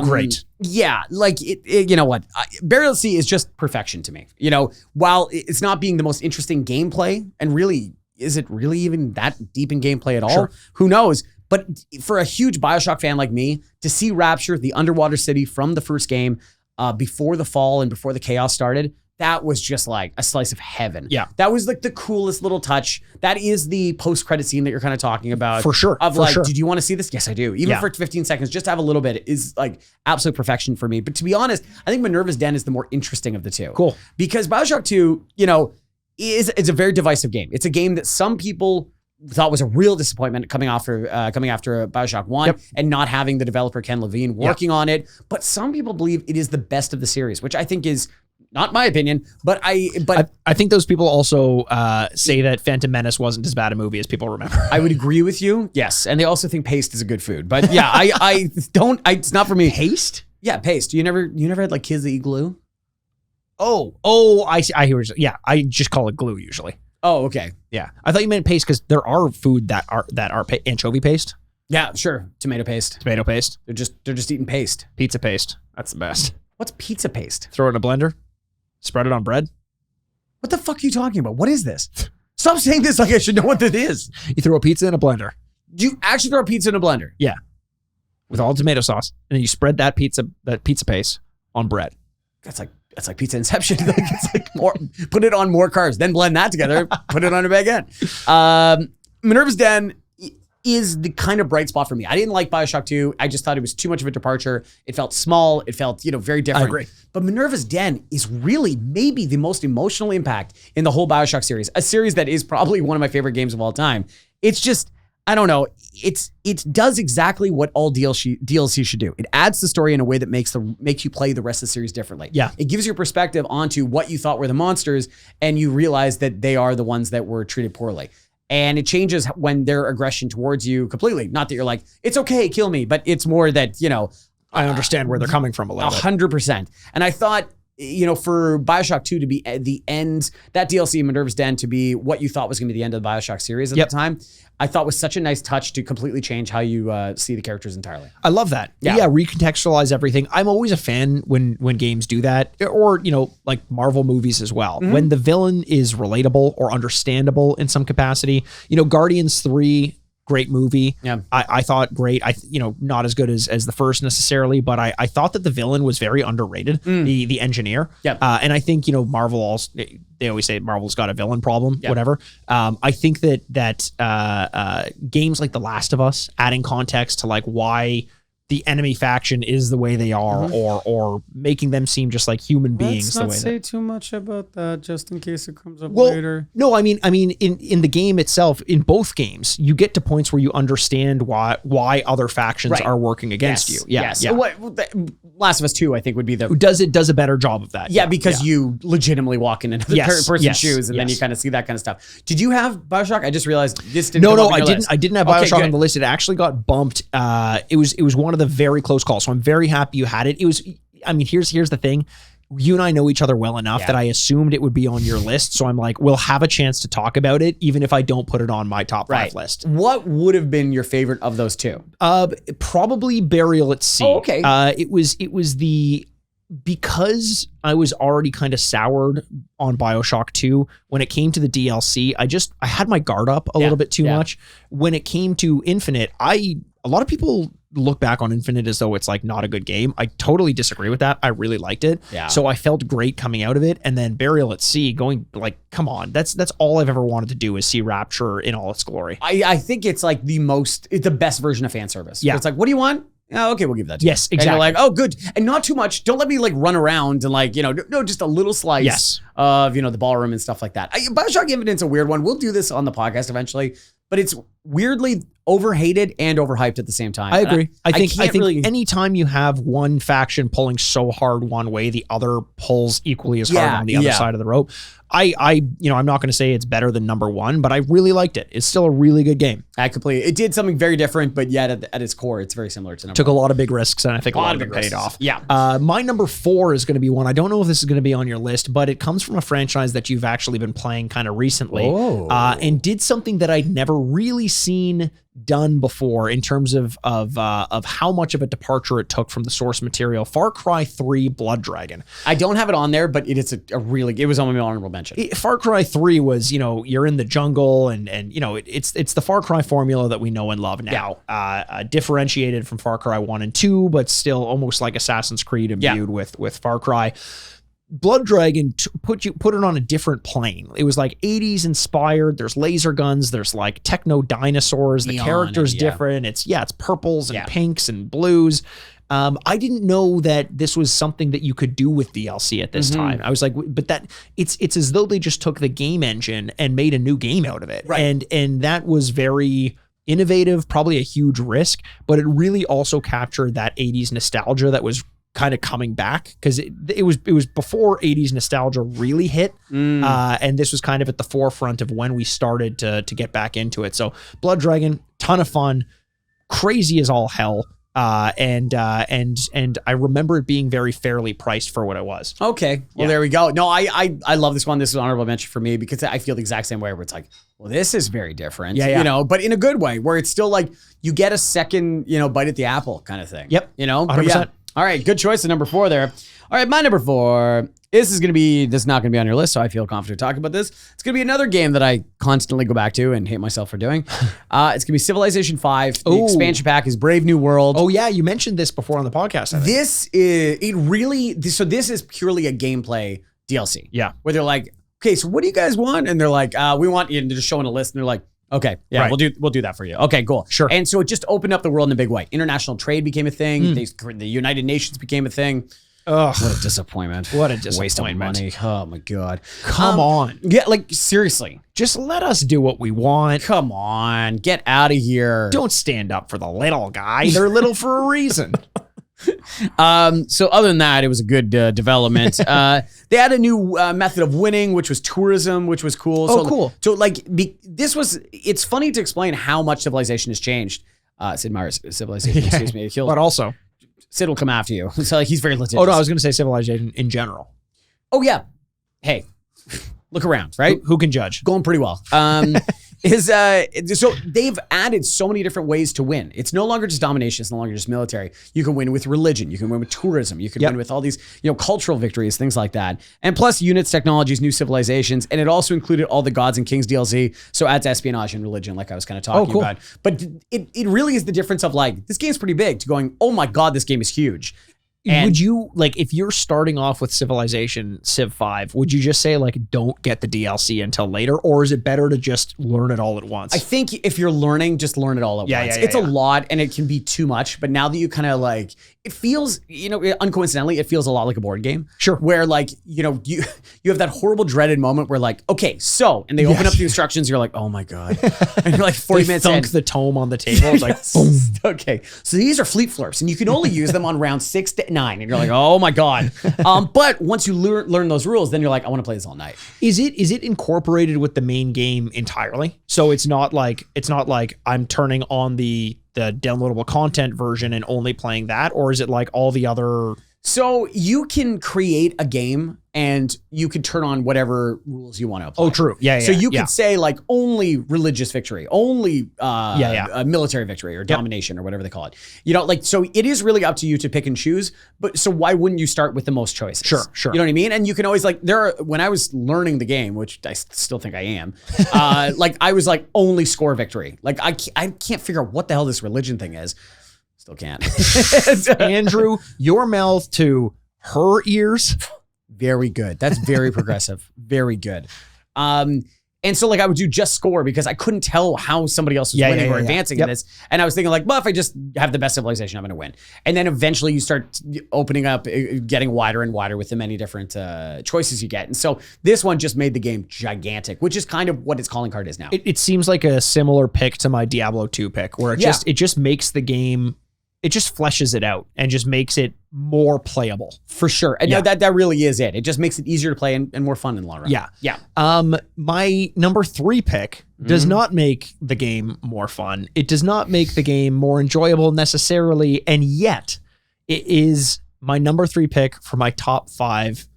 Great. Yeah, like you know what? Burial at Sea is just perfection to me. You know, while it's not being the most interesting gameplay, and really, is it really even that deep in gameplay at all? Sure. Who knows? But for a huge BioShock fan like me, to see Rapture, the underwater city from the first game, before the fall and before the chaos started, that was just like a slice of heaven. Yeah. That was like the coolest little touch. That is the post-credit scene that you're kind of talking about. For sure. Of for like, sure. did you want to see this? Yes, I do. Even for 15 seconds, just to have a little bit is like absolute perfection for me. But to be honest, I think Minerva's Den is the more interesting of the two. Cool. Because BioShock 2, you know, it's a very divisive game. It's a game that some people thought was a real disappointment coming after BioShock 1 and not having the developer Ken Levine working on it. But some people believe it is the best of the series, which I think is not my opinion, but I think those people also say that Phantom Menace wasn't as bad a movie as people remember. I would agree with you. Yes. And they also think paste is a good food. But yeah, it's not for me. Paste? Yeah, paste. You never had like kids that eat glue? Oh, I see. I hear. Yeah, I just call it glue usually. Oh, okay. Yeah, I thought you meant paste because there are food that are anchovy paste. Yeah, sure. Tomato paste. Tomato paste. They're just eating paste. Pizza paste. That's the best. What's pizza paste? Throw it in a blender. Spread it on bread. What the fuck are you talking about? What is this? Stop saying this like I should know what this is. You throw a pizza in a blender. You actually throw a pizza in a blender? Yeah. With all the tomato sauce. And then you spread that pizza paste on bread. That's like pizza inception. Like, it's like more, put it on more carbs, then blend that together, put it on a baguette. Minerva's Den is the kind of bright spot for me. I didn't like BioShock 2. I just thought it was too much of a departure. It felt small. It felt, very different. I agree. But Minerva's Den is really maybe the most emotional impact in the whole BioShock series, a series that is probably one of my favorite games of all time. It's just, I don't know. It does exactly what all DLC should do. It adds the story in a way that makes you play the rest of the series differently. Yeah. It gives your perspective onto what you thought were the monsters, and you realize that they are the ones that were treated poorly. And it changes when their aggression towards you completely. Not that you're like, it's okay, kill me, but it's more that, I understand where they're coming from a little bit. 100%. And I thought, for BioShock 2 to be at the end, that DLC, Minerva's Den, to be what you thought was going to be the end of the BioShock series at the time, I thought was such a nice touch to completely change how you see the characters entirely. I love that. Yeah, recontextualize everything. I'm always a fan when games do that, or, like Marvel movies as well. Mm-hmm. When the villain is relatable or understandable in some capacity. Guardians 3... great movie. Yeah. I thought great. Not as good as the first necessarily, but I thought that the villain was very underrated. The engineer. Yeah. And I think, Marvel also, they always say Marvel's got a villain problem, whatever. I think that games like The Last of Us, adding context to like why the enemy faction is the way they are, or making them seem just like human beings. Let's not say too much about that, just in case it comes up well, later. No, I mean, in the game itself, in both games, you get to points where you understand why other factions are working against you. Yeah, yes. yeah. Last of Us 2, I think, would be the does a better job of that. Yeah, because you legitimately walk in another person's shoes, and then you kind of see that kind of stuff. Did you have BioShock? I just realized this didn't. No, I didn't. List. I didn't have BioShock on the list. It actually got bumped. It was one of the very close calls. So I'm very happy you had it. It was. I mean, here's the thing. You and I know each other well enough that I assumed it would be on your list. So I'm like, we'll have a chance to talk about it, even if I don't put it on my top 5 list. What would have been your favorite of those two? Probably Burial at Sea. Oh, okay. Because I was already kind of soured on BioShock 2. When it came to the DLC, I had my guard up a little bit too much. When it came to Infinite, a lot of people look back on Infinite as though it's like not a good game. I totally disagree with that. I really liked it. Yeah. So I felt great coming out of it. And then Burial at Sea, going like, come on, that's all I've ever wanted to do is see Rapture in all its glory. I think it's like it's the best version of fan service. Yeah. It's like, what do you want? Oh, okay, we'll give that to you. Yes, exactly. And you're like, oh, good. And not too much. Don't let me like run around and like, no, just a little slice of, the ballroom and stuff like that. BioShock Infinite's a weird one. We'll do this on the podcast eventually, but it's weirdly overhated and overhyped at the same time. I agree. I think really... anytime you have one faction pulling so hard one way, the other pulls equally as hard on the other side of the rope. I'm not going to say it's better than number one, but I really liked it. It's still a really good game. It did something very different, but yet at its core, it's very similar to number Took one. a lot of big risks, and I think a lot of it paid off. Yeah. My number 4 is going to be one. I don't know if this is going to be on your list, but it comes from a franchise that you've actually been playing kind of recently, and did something that I'd never really seen done before in terms of how much of a departure it took from the source material. Far Cry 3 Blood Dragon. I don't have it on there, but it is it was on my honorable mention. Far Cry 3 was, you're in the jungle and it's the Far Cry formula that we know and love now. Differentiated from Far Cry 1 and 2, but still almost like Assassin's Creed imbued with Far Cry. Blood Dragon put it on a different plane. It was like 80s inspired. There's laser guns. There's like techno dinosaurs. The character's different. It's purples and pinks and blues. I didn't know that this was something that you could do with DLC at this time. I was like, but that it's as though they just took the game engine and made a new game out of it. Right. And that was very innovative, probably a huge risk, but it really also captured that 80s nostalgia that was kind of coming back, because it was before 80s nostalgia really hit, and this was kind of at the forefront of when we started to get back into it. So Blood Dragon, ton of fun, crazy as all hell, and I remember it being very fairly priced for what it was. Okay, well there we go. No, I love this one. This is an honorable mention for me because I feel the exact same way, where it's like, well, this is very different, but in a good way, where it's still like you get a second, bite at the apple kind of thing. Yep, 100%. All right, good choice of number 4 there. All right, my number 4. This is not going to be on your list, so I feel confident talking about this. It's going to be another game that I constantly go back to and hate myself for doing. It's going to be Civilization 5. The expansion pack is Brave New World. Oh yeah, you mentioned this before on the podcast, I think. This is purely a gameplay DLC. Yeah. Where they're like, okay, so what do you guys want? And they're like, we want you, and they're just showing a list, and they're like, okay, yeah, we'll do that for you. Okay, cool. Sure. And so it just opened up the world in a big way. International trade became a thing. The United Nations became a thing. Ugh. What a disappointment. What a disappointment. Waste of money. Oh my God. Come on. Yeah, like seriously. Just let us do what we want. Come on. Get out of here. Don't stand up for the little guy. They're little for a reason. So other than that, it was a good development. They had a new method of winning, which was tourism, which was cool. Cool. So it's funny to explain how much civilization has changed. Sid Meier's civilization, excuse me. But also, Sid will come after you. So he's very litigious. Oh no, I was going to say civilization in general. Oh yeah. Hey, look around, right? Who can judge? Going pretty well. So they've added so many different ways to win. It's no longer just domination. It's no longer just military. You can win with religion. You can win with tourism. You can win with all these, cultural victories, things like that. And plus units, technologies, new civilizations. And it also included all the Gods and Kings DLC. So adds espionage and religion, like I was kind of talking about. But it really is the difference of like, this game's pretty big, to going, oh my God, this game is huge. And would you, like, if you're starting off with Civilization Civ 5, would you just say, like, don't get the DLC until later? Or is it better to just learn it all at once? I think if you're learning, just learn it all at once. It's a lot and it can be too much. But now that you kind of like, it feels, uncoincidentally, it feels a lot like a board game. Sure. Where like, you have that horrible dreaded moment where like, okay, so, and they open up the instructions, you're like, oh my God. And you're like 40 minutes in. The tome on the table. It's like, boom. Okay. So these are fleet flirts and you can only use them on round 6 to 9. And you're like, oh my God. But once you learn those rules, then you're like, I want to play this all night. Is it incorporated with the main game entirely? So it's not like I'm turning on the downloadable content version and only playing that, or is it like all the other? So you can create a game and you could turn on whatever rules you want to apply. Oh, true. Yeah. So you could say like only religious victory, only military victory or domination or whatever they call it. So it is really up to you to pick and choose. But so why wouldn't you start with the most choices? Sure. You know what I mean? And you can always when I was learning the game, which I still think I am, I was like only score victory. Like I can't figure out what the hell this religion thing is. Still can't. Andrew, your mouth to her ears. Very good. That's very progressive. Very good. And so like I would do just score because I couldn't tell how somebody else was winning or advancing in this. And I was thinking like, well, if I just have the best civilization, I'm going to win. And then eventually you start opening up, getting wider and wider with the many different choices you get. And so this one just made the game gigantic, which is kind of what its calling card is now. It seems like a similar pick to my Diablo 2 pick, where it just makes the game, it just fleshes it out and just makes it more playable. For sure. And that really is it. It just makes it easier to play and more fun in the long run. Yeah. Yeah. My number 3 pick does not make the game more fun. It does not make the game more enjoyable necessarily. And yet it is my number 3 pick for my top 5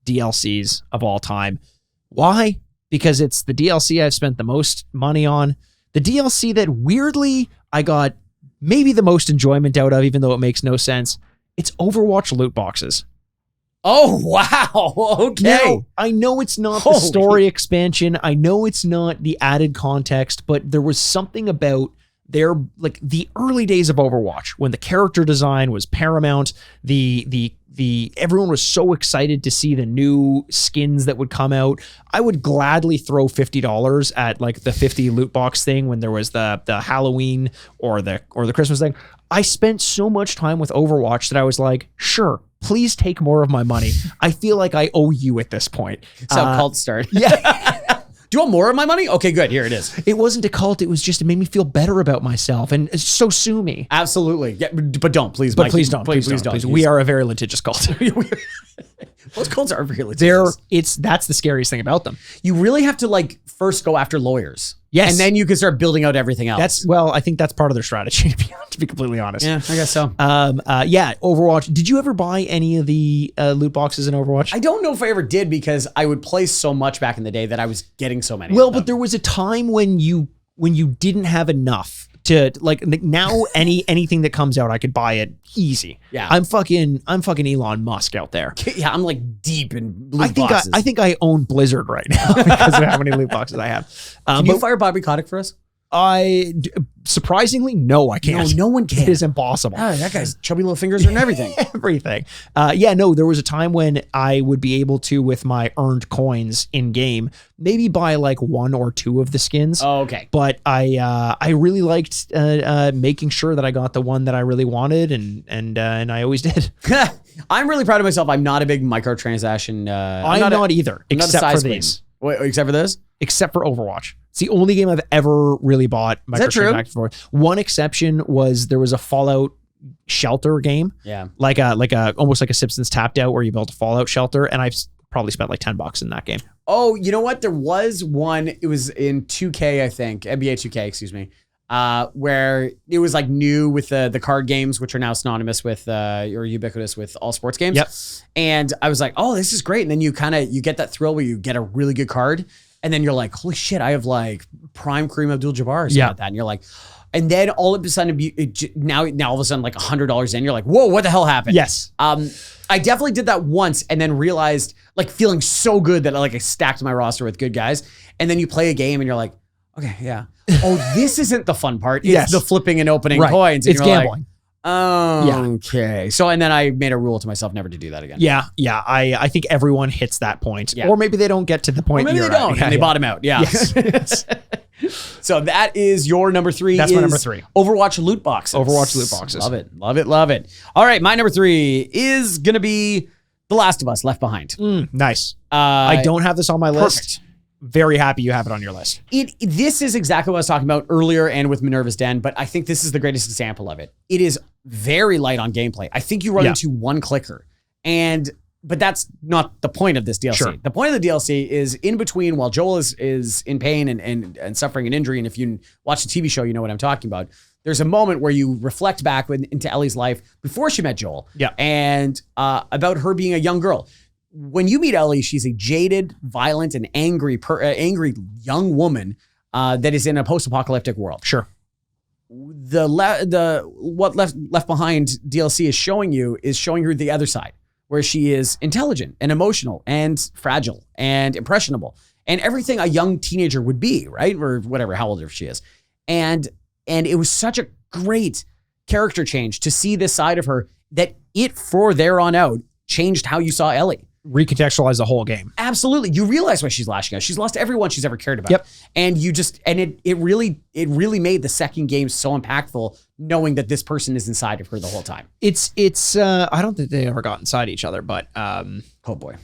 DLCs of all time. Why? Because it's the DLC I've spent the most money on. The DLC that weirdly I got maybe the most enjoyment out of, even though it makes no sense. It's Overwatch loot boxes. Oh, wow. Okay. Now, I know it's not the story expansion. I know it's not the added context, but there was something about like the early days of Overwatch when the character design was paramount. Everyone was so excited to see the new skins that would come out. I would gladly throw $50 at like the 50 loot box thing when there was the Halloween or the Christmas thing. I spent so much time with Overwatch that I was like, sure, please take more of my money. I feel like I owe you at this point. That's how cults start. Yeah. Do you want more of my money? Okay, good. Here it is. It wasn't a cult. It was just, it made me feel better about myself. And so sue me. Absolutely. Yeah, but don't, please. But Mikey. please don't. Please don't. We are a very litigious cult. Most cults are very litigious. That's the scariest thing about them. You really have to like first go after lawyers. Yes. And then you can start building out everything else. I think that's part of their strategy, to be completely honest. Yeah, I guess so. Overwatch. Did you ever buy any of the loot boxes in Overwatch? I don't know if I ever did because I would play so much back in the day that I was getting so many. Well, but there was a time when you didn't have enough to like now anything that comes out, I could buy it easy. Yeah. I'm fucking Elon Musk out there. Yeah, I'm like deep in loot boxes. I think I own Blizzard right now because of how many loot boxes I have. Can you fire Bobby Kotick for us? Surprisingly, no, I can't. No one can. It is impossible. Oh, that guy's chubby little fingers and everything. Everything. There was a time when I would be able to, with my earned coins in game, maybe buy like 1 or 2 of the skins. Oh, okay. But I really liked making sure that I got the one that I really wanted, and I always did. I'm really proud of myself. I'm not a big microtransaction. I'm not either, except for these. Wait, except for this? Except for Overwatch. It's the only game I've ever really bought microtransactions for. One exception was there was a Fallout shelter game. Yeah. Like almost like a Simpsons Tapped Out where you built a Fallout shelter, and I've probably spent like $10 in that game. Oh, you know what? There was one. It was in 2K, I think. NBA 2K, excuse me. Where it was like new with the card games, which are now synonymous with or ubiquitous with all sports games. Yep. And I was like, oh, this is great. And then you get that thrill where you get a really good card. And then you're like, holy shit, I have like prime Kareem Abdul-Jabbar or something like that. And you're like, and then all of a sudden, now all of a sudden, like $100 in, you're like, whoa, what the hell happened? Yes. I definitely did that once and then realized, like, feeling so good that I stacked my roster with good guys. And then you play a game and you're like, okay, yeah. Oh, this isn't the fun part. It's the flipping and opening coins. And it's gambling. Like, oh, okay. So, and then I made a rule to myself never to do that again. Yeah. I think everyone hits that point. Yeah. Or maybe they don't get to the point. Or maybe they don't and they bottom out. Yeah. Yes. So that is your number 3. That's my number 3. Overwatch loot boxes. Overwatch loot boxes. Love it. Love it. Love it. All right. My number 3 is going to be The Last of Us Left Behind. Nice. I don't have this on my list. Perfect. Very happy you have it on your list. This is exactly what I was talking about earlier and with Minerva's Den, but I think this is the greatest example of it. It is very light on gameplay. I think you run into one clicker, but that's not the point of this DLC. Sure. The point of the DLC is in between while Joel is in pain and suffering an injury, and if you watch the TV show, you know what I'm talking about. There's a moment where you reflect back into Ellie's life before she met Joel, and about her being a young girl. When you meet Ellie, she's a jaded, violent, and angry young woman that is in a post-apocalyptic world. Sure. What Left Behind DLC is showing her the other side, where she is intelligent and emotional and fragile and impressionable and everything a young teenager would be, right? Or whatever, how old she is. And it was such a great character change to see this side of her that for there on out changed how you saw Ellie. recontextualize the whole game. Absolutely. You realize why she's lashing out. She's lost everyone she's ever cared about. Yep. And it really made the second game so impactful, knowing that this person is inside of her the whole time. It's I don't think they ever got inside each other, but oh boy.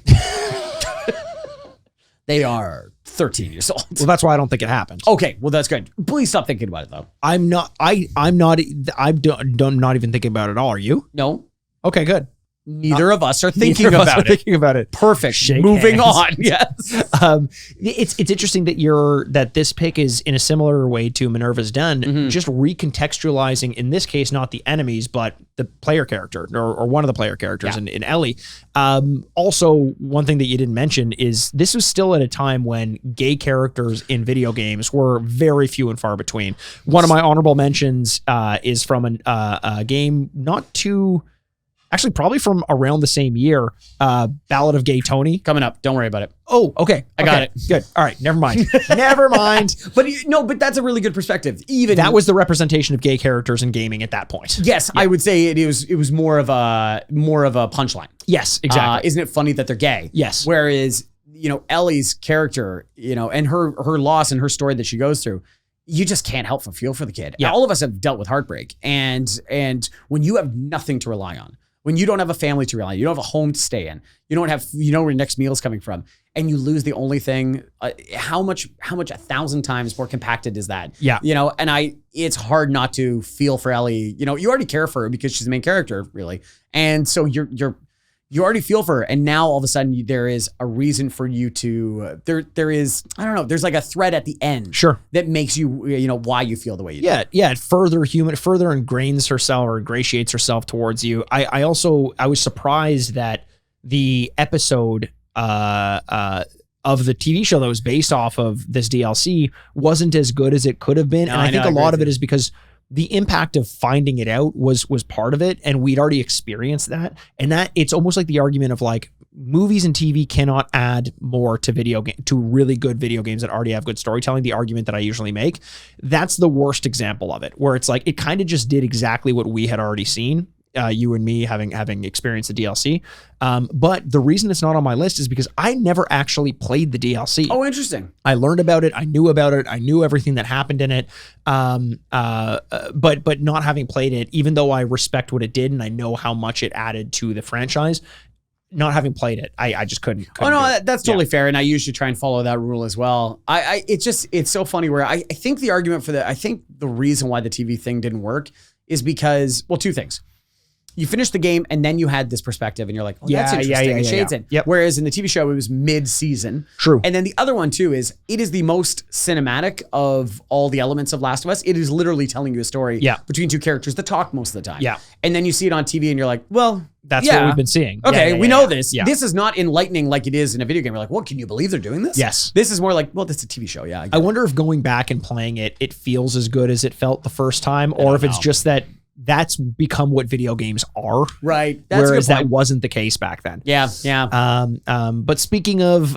They are 13 years old. Well, that's why I don't think it happened. Okay, well that's good. Please stop thinking about it though. I'm not even thinking about it at all. Are you? No. Okay, good. Neither of us are thinking about it. Perfect. Shake Moving hands. on. Yes. It's interesting that this pick is in a similar way to Minerva's Den, just recontextualizing, in this case, not the enemies, but the player character or one of the player characters in Ellie. Also, one thing that you didn't mention is this was still at a time when gay characters in video games were very few and far between. One of my honorable mentions is from a game not too... Actually, probably from around the same year, Ballad of Gay Tony. Coming up. Don't worry about it. Oh, okay. I got it. Good. All right. Never mind. Never mind. But that's a really good perspective. Even that was the representation of gay characters in gaming at that point. Yes, I would say it was more of a punchline. Yes, exactly. Isn't it funny that they're gay? Yes. Whereas, Ellie's character, and her loss and her story that she goes through, you just can't help but feel for the kid. Yeah. All of us have dealt with heartbreak, and when you have nothing to rely on, when you don't have a family to rely on, you don't have a home to stay in, you don't have, where your next meal is coming from, and you lose the only thing, how much 1,000 times more compacted is that? Yeah. And it's hard not to feel for Ellie. You already care for her because she's the main character, really. And so you already feel for her. And now all of a sudden there is a reason for you to, there is, I don't know, there's like a thread at the end. Sure. That makes you, why you feel the way you do. Yeah. It further ingrains herself or ingratiates herself towards you. I was surprised that the episode of the TV show that was based off of this DLC wasn't as good as it could have been. No, and I think a lot of it is because the impact of finding it out was part of it, and we'd already experienced that. And that it's almost like the argument of like movies and TV cannot add more to to really good video games that already have good storytelling. The argument that I usually make, that's the worst example of it, where it's like it kind of just did exactly what we had already seen. You and me having experienced the DLC. But the reason it's not on my list is because I never actually played the DLC. Oh, interesting. I learned about it. I knew about it. I knew everything that happened in it. But not having played it, even though I respect what it did and I know how much it added to the franchise, not having played it, I just couldn't oh no, do it. that's totally fair. And I usually try and follow that rule as well. It's so funny where I think the argument I think the reason why the TV thing didn't work is because, well, two things. You finish the game and then you had this perspective and you're like, oh, that's interesting. It shades in. Yep. Whereas in the TV show, it was mid-season. True. And then the other one too is it is the most cinematic of all the elements of Last of Us. It is literally telling you a story between two characters that talk most of the time. Yeah. And then you see it on TV and you're like, well, that's what we've been seeing. Okay, we know this. Yeah. This is not enlightening like it is in a video game. You're like, well, can you believe they're doing this? Yes. This is more like, well, this is a TV show. Yeah. I wonder if going back and playing it, it feels as good as it felt the first time, or if it's just that that's become what video games are. Right. That's whereas that wasn't the case back then. Yeah. Yeah. But speaking of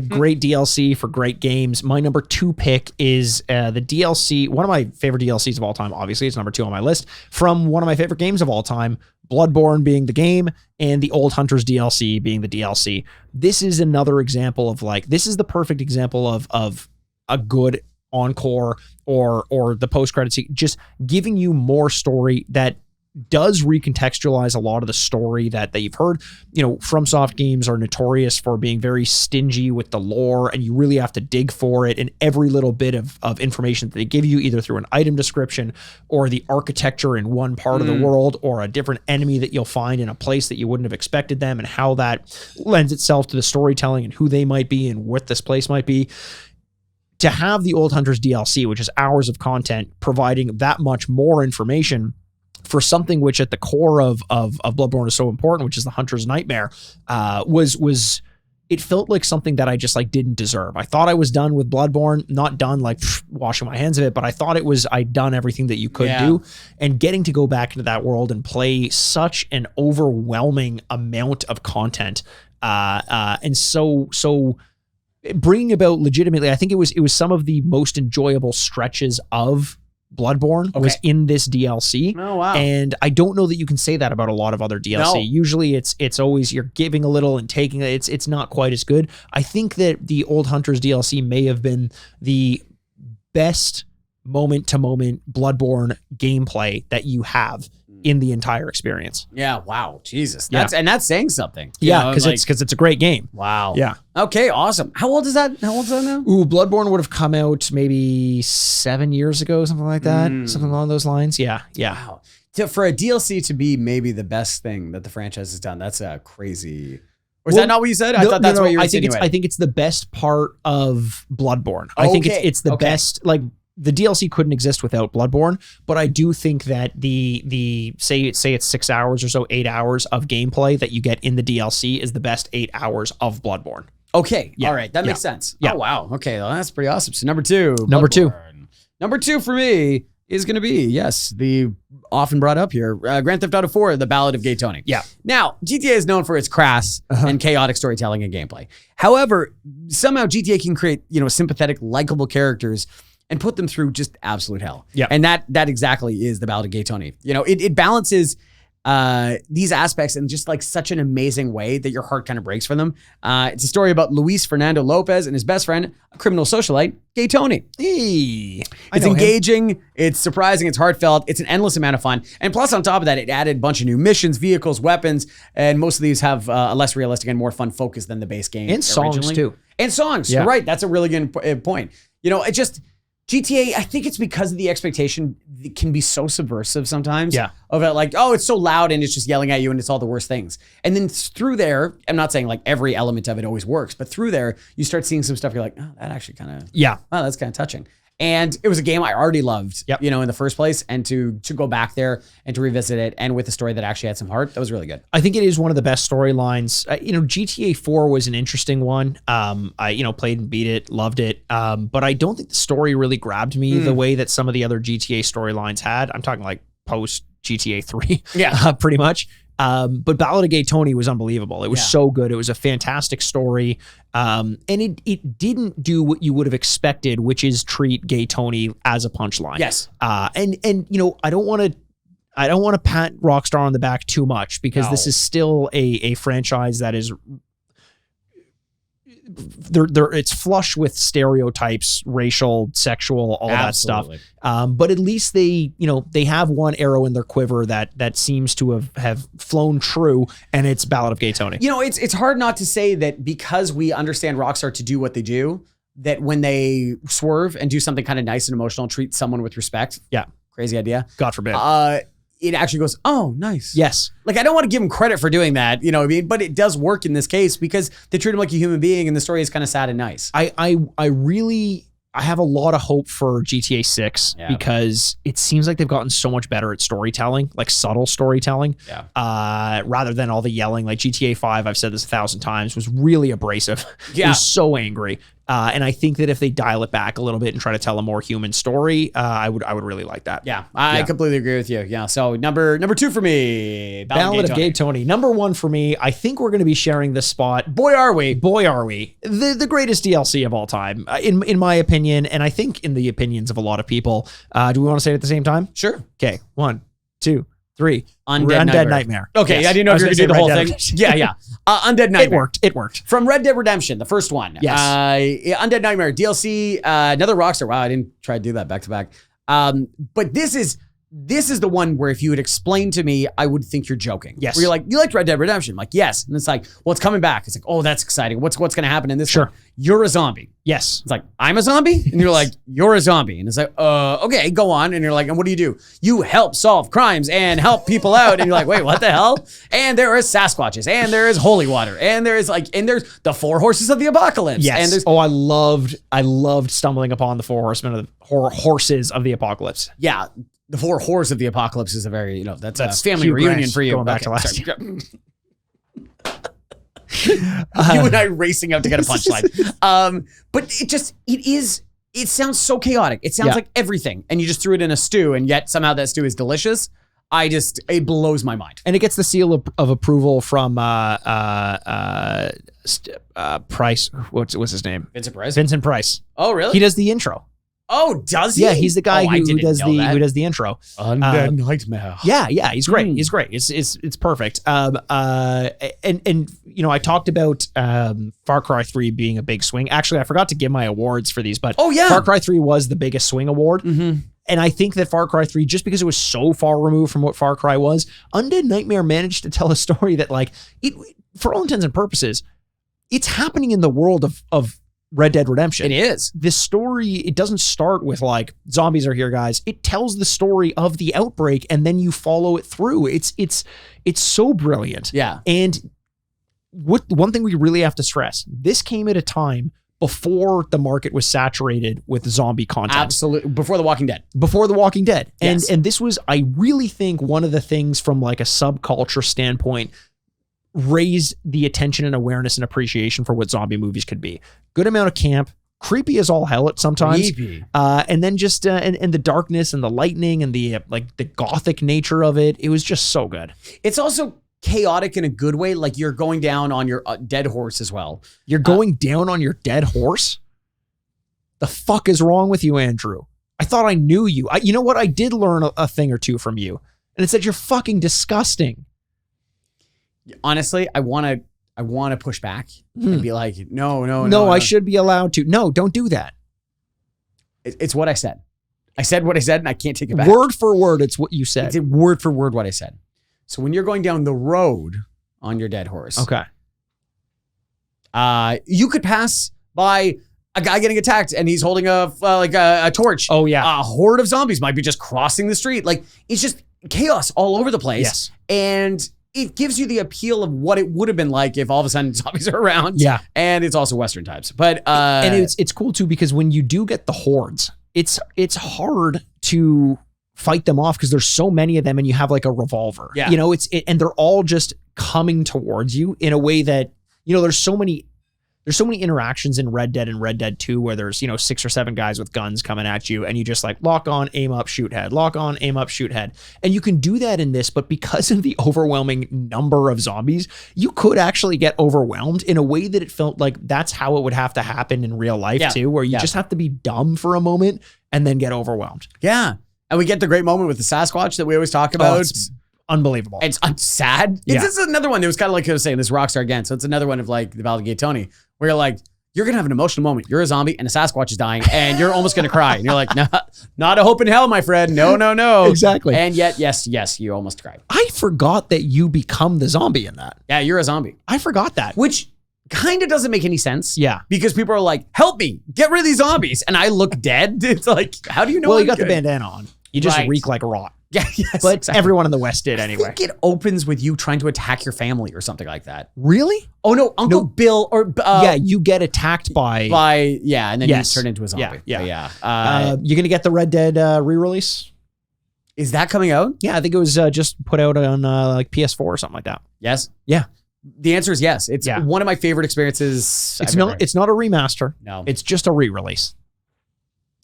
great DLC for great games, my number 2 pick is the DLC, one of my favorite DLCs of all time. Obviously, it's number 2 on my list, from one of my favorite games of all time, Bloodborne being the game and the Old Hunters DLC being the DLC. This is another example of this is the perfect example of a good encore or the post-credit scene, just giving you more story that does recontextualize a lot of the story that you've heard. FromSoft games are notorious for being very stingy with the lore, and you really have to dig for it, and every little bit of information that they give you, either through an item description or the architecture in one part of the world, or a different enemy that you'll find in a place that you wouldn't have expected them, and how that lends itself to the storytelling and who they might be and what this place might be. To have the Old Hunters DLC, which is hours of content, providing that much more information for something which at the core of Bloodborne is so important, which is the Hunter's Nightmare, was it felt like something that I just didn't deserve. I thought I was done with Bloodborne, not done washing my hands of it, but I thought I'd done everything that you could do, and getting to go back into that world and play such an overwhelming amount of content, and so bringing about legitimately, I think it was some of the most enjoyable stretches of Bloodborne was in this DLC. Oh, wow. And I don't know that you can say that about a lot of other DLC. No. Usually it's always you're giving a little and taking it. It's not quite as good. I think that the Old Hunters DLC may have been the best moment-to-moment Bloodborne gameplay that you have in the entire experience. Yeah, wow. Jesus. That's saying something. Yeah, because it's a great game. Wow. Yeah. Okay, awesome. How old is that now? Ooh, Bloodborne would have come out maybe 7 years ago, something like that. Something along those lines. Yeah. Wow. For a DLC to be maybe the best thing that the franchise has done, that's a crazy... Or is that not what you said? I thought that's what you were insinuating. I think it's the best part of Bloodborne. I think it's the best... Like, the DLC couldn't exist without Bloodborne, but I do think that the say it's 6 hours or so, 8 hours of gameplay that you get in the DLC is the best 8 hours of Bloodborne. Okay. Yeah. All right. That makes sense. Yeah. Oh, wow. Okay. Well, that's pretty awesome. So number two. Number two for me is going to be, yes, the often brought up here, Grand Theft Auto 4, The Ballad of Gay Tony. Yeah. Now, GTA is known for its crass and chaotic storytelling and gameplay. However, somehow GTA can create, sympathetic, likable characters and put them through just absolute hell. Yeah. And that exactly is The Ballad of Gay Tony. It balances these aspects in just like such an amazing way that your heart kind of breaks for them. It's a story about Luis Fernando Lopez and his best friend, a criminal socialite, Gay Tony. It's engaging, it's surprising, it's heartfelt, it's an endless amount of fun. And plus on top of that, it added a bunch of new missions, vehicles, weapons, and most of these have a less realistic and more fun focus than the base game. And songs too. And songs, yeah. You're right. That's a really good point. It just... GTA, I think it's because of the expectation, it can be so subversive sometimes. Yeah. Of it, like, oh, it's so loud and it's just yelling at you and it's all the worst things. And then through there, I'm not saying like every element of it always works, but through there, you start seeing some stuff. You're like, oh, that actually kind of, that's kind of touching. And it was a game I already loved, in the first place. And to go back there and to revisit it and with a story that actually had some heart, that was really good. I think it is one of the best storylines. GTA 4 was an interesting one. I played and beat it, loved it. But I don't think the story really grabbed me the way that some of the other GTA storylines had. I'm talking like post GTA 3, pretty much. But Ballad of Gay Tony was unbelievable. It was so good. It was a fantastic story. And it didn't do what you would have expected, which is treat Gay Tony as a punchline. Yes. And I don't want to pat Rockstar on the back too much because this is still a franchise that is it's flush with stereotypes, racial, sexual, all that stuff. But at least they have one arrow in their quiver that seems to have flown true, and it's Ballad of Gay Tony. It's hard not to say that because we understand Rockstar to do what they do, that when they swerve and do something kind of nice and emotional, treat someone with respect. Yeah. Crazy idea. God forbid. It actually goes, oh, nice. Yes. Like, I don't want to give him credit for doing that, but it does work in this case because they treat him like a human being and the story is kind of sad and nice. I have a lot of hope for GTA 6 because it seems like they've gotten so much better at storytelling, like subtle storytelling, rather than all the yelling. Like GTA 5, I've said this 1,000 times, was really abrasive. It was so angry. And I think that if they dial it back a little bit and try to tell a more human story, I would really like that. Yeah, I completely agree with you. Yeah. So number two for me, Ballad of Gay Tony. Number one for me. I think we're going to be sharing this spot. Boy, are we! The greatest DLC of all time, in my opinion, and I think in the opinions of a lot of people. Do we want to say it at the the same time? Sure. Okay. 1, 2, 3. Undead Nightmare. Okay, yes. I didn't know if you were going to do the whole thing. Yeah. Undead Nightmare. It worked. From Red Dead Redemption, the first one. Yes. Undead Nightmare, DLC, another Rockstar. Wow, I didn't try to do that back to back. But this is the one where if you had explained to me, I would think you're joking. Yes. Where you're like, you liked Red Dead Redemption? I'm like, yes. And it's like, well, it's coming back. It's like, oh, that's exciting. What's going to happen in this one? You're a zombie. Yes. It's like, I'm a zombie? And you're like, you're a zombie. And it's like, okay, go on. And you're like, and what do? You help solve crimes and help people out. And you're like, wait, what the hell? And there is Sasquatches, and there is holy water, and there's the 4 horses of the apocalypse. Yes. And I loved stumbling upon the 4 horses of the apocalypse. Yeah. The 4 whores of the apocalypse is a very, that's a family reunion for you. Going back to last year. You and I racing out to get a punchline. But it sounds so chaotic. It sounds like everything. And you just threw it in a stew, and yet somehow that stew is delicious. It blows my mind. And it gets the seal of approval from Price. What's his name? Vincent Price. Vincent Price. Oh, really? He does the intro. Oh, does he? Yeah, he's the guy I who didn't does know that. the intro. Undead Nightmare. Yeah, he's great. He's great. It's perfect. And I talked about Far Cry 3 being a big swing. Actually, I forgot to give my awards for these, but Far Cry 3 was the biggest swing award. Mm-hmm. And I think that Far Cry 3, just because it was so far removed from what Far Cry was, Undead Nightmare managed to tell a story that, like, it, for all intents and purposes, it's happening in the world of Red Dead Redemption. It is. This story, it doesn't start with like, zombies are here, guys. It tells the story of the outbreak, and then you follow it through. It's so brilliant. Yeah. And one thing we really have to stress, this came at a time before the market was saturated with zombie content. Absolutely. Before The Walking Dead. Before The Walking Dead. Yes. And this was, I really think, one of the things from like a subculture standpoint raised the attention and awareness and appreciation for what zombie movies could be. Good amount of camp, creepy as all hell at sometimes. Creepy. And then just and the darkness and the lightning and the like the gothic nature of it. It was just so good. It's also chaotic in a good way. Like you're going down on your dead horse as well. You're going down on your dead horse? The fuck is wrong with you, Andrew? I thought I knew you. You know what? I did learn a thing or two from you. And it's that you're fucking disgusting. Honestly, I want to push back and be like, no. No, I should be allowed to. No, don't do that. It's what I said. I said what I said, and I can't take it back. Word for word, it's what you said. It's word for word what I said. So when you're going down the road on your dead horse, okay, you could pass by a guy getting attacked, and he's holding a torch. Oh yeah, a horde of zombies might be just crossing the street. Like it's just chaos all over the place. Yes, and it gives you the appeal of what it would have been like if all of a sudden zombies are around. Yeah. And it's also Western times. But and it's cool too, because when you do get the hordes, it's hard to fight them off because there's so many of them, and you have like a revolver. Yeah. You know, and they're all just coming towards you in a way that, you know, there's so many interactions in Red Dead and Red Dead 2 where there's, 6 or 7 guys with guns coming at you, and you just like lock on, aim up, shoot head, lock on, aim up, shoot head. And you can do that in this, but because of the overwhelming number of zombies, you could actually get overwhelmed in a way that it felt like that's how it would have to happen in real life too, where you just have to be dumb for a moment and then get overwhelmed. Yeah. And we get the great moment with the Sasquatch that we always talk about. It's unbelievable. It's sad. Yeah. This is another one. It was kind of like I was saying, this Rockstar again. So it's another one of like the Ballad of Gay Tony, where you're like, you're going to have an emotional moment. You're a zombie and a Sasquatch is dying and you're almost going to cry. And you're like, no, not a hope in hell, my friend. No. Exactly. And yet, yes, you almost cried. I forgot that you become the zombie in that. Yeah, you're a zombie. I forgot that. Which kind of doesn't make any sense. Yeah. Because people are like, help me, get rid of these zombies. And I look dead. It's like, how do you know? Well, I'm you got good? the bandana on. You just Right. reek like rot. Yeah, yes, But exactly. everyone in the West did I anyway. think it opens with you trying to attack your family or something like that. Really? Oh no, Uncle Bill or Yeah, you get attacked by and then Yes. you turn into a zombie. Yeah. Yeah. You're gonna get the Red Dead re-release? Is that coming out? Yeah, I think it was just put out on like PS4 or something like that. Yes. Yeah. The answer is yes. It's Yeah. one of my favorite experiences. It's I've not. ever- It's not a remaster. No. It's just a re-release.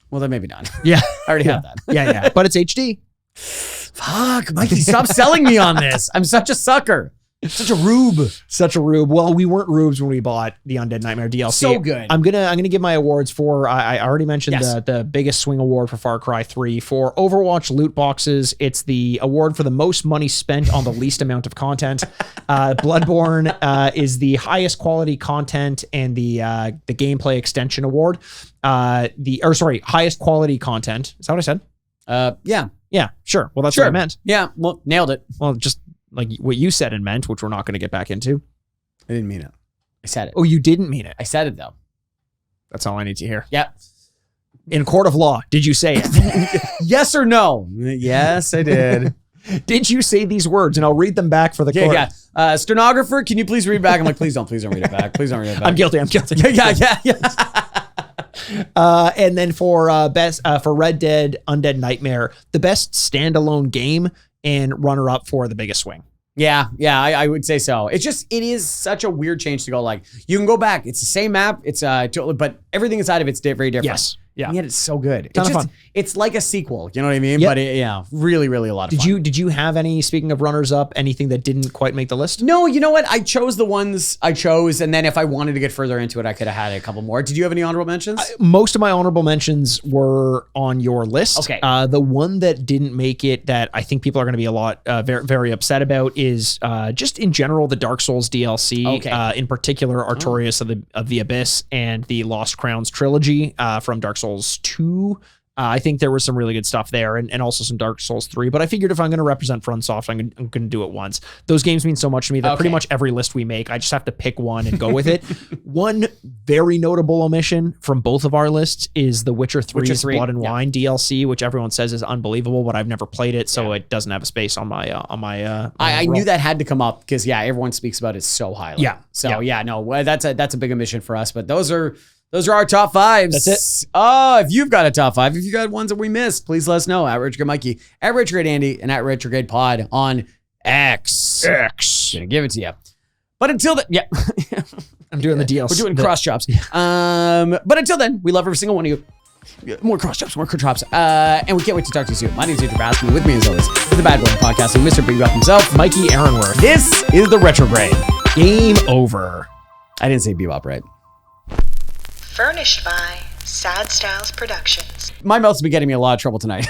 Well, then maybe not. Yeah, I already have that. yeah. But it's HD. Fuck, Mikey, stop selling me on this. I'm such a sucker. Such a rube. Such a rube. Well, we weren't rubes when we bought the Undead Nightmare DLC. So good. I'm gonna give my awards for. I already mentioned Yes. the biggest swing award for Far Cry 3. For Overwatch loot boxes, it's the award for the most money spent on the least amount of content. Bloodborne is the highest quality content and the gameplay extension award. Highest quality content. Is that what I said? Yeah. Yeah, sure. Well, that's Sure. what I meant. Yeah. Well, nailed it. Well, just like what you said and meant, which we're not going to get back into. I didn't mean it. I said it. Oh, you didn't mean it. I said it though. That's all I need to hear. Yeah. In court of law, did you say it? Yes or no? Yes, I did. Did you say these words? And I'll read them back for the court. Yeah. Stenographer, can you please read back? I'm like, please don't read it back. Please don't read it back. I'm guilty. Yeah. And then for Red Dead Undead Nightmare, the best standalone game and runner-up for the biggest swing. Yeah, I would say so. It is such a weird change to go like, you can go back. It's the same map. It's but everything inside of it's very different. Yes. Yeah. And yet it's so good. Ton It's of just, fun. it's like a sequel. You know what I mean? Yep. But yeah, really, really a lot of fun. Did you have any, speaking of runners up, anything that didn't quite make the list? No, you know what? I chose the ones I chose. And then if I wanted to get further into it, I could have had a couple more. Did you have any honorable mentions? Most of my honorable mentions were on your list. Okay. The one that didn't make it that I think people are going to be a lot very, very upset about is just in general the Dark Souls DLC. Okay. In particular, Artorias of the Abyss and the Lost Crowns trilogy from Dark Souls 2. I think there was some really good stuff there and also some Dark Souls 3. But I figured if I'm going to represent FromSoft, I'm going to do it once. Those games mean so much to me that pretty much every list we make, I just have to pick one and go with it. One very notable omission from both of our lists is The Witcher 3's Blood and Wine DLC, which everyone says is unbelievable, but I've never played it, so it doesn't have a space on my I knew that had to come up because everyone speaks about it so highly. Yeah. So no, that's a big omission for us. But those are our top fives. That's it. Oh, if you've got a top five, if you got ones that we missed, please let us know at Retrograde Mikey, at Retrograde Andy, and at Retrograde Pod on X. Gonna give it to you. But until then, I'm doing the DLC. We're doing cross chops. But until then, we love every single one of you. More cross chops, more chops. And we can't wait to talk to you soon. My name is Andrew Baskin. With me as always is the Bad Boy Podcasting, Mr. Big Up himself, Mikey Aaronworth. This is the Retrograde. Game over. I didn't say bebop right. Furnished by Sad Styles Productions. My mouth's been getting me in a lot of trouble tonight.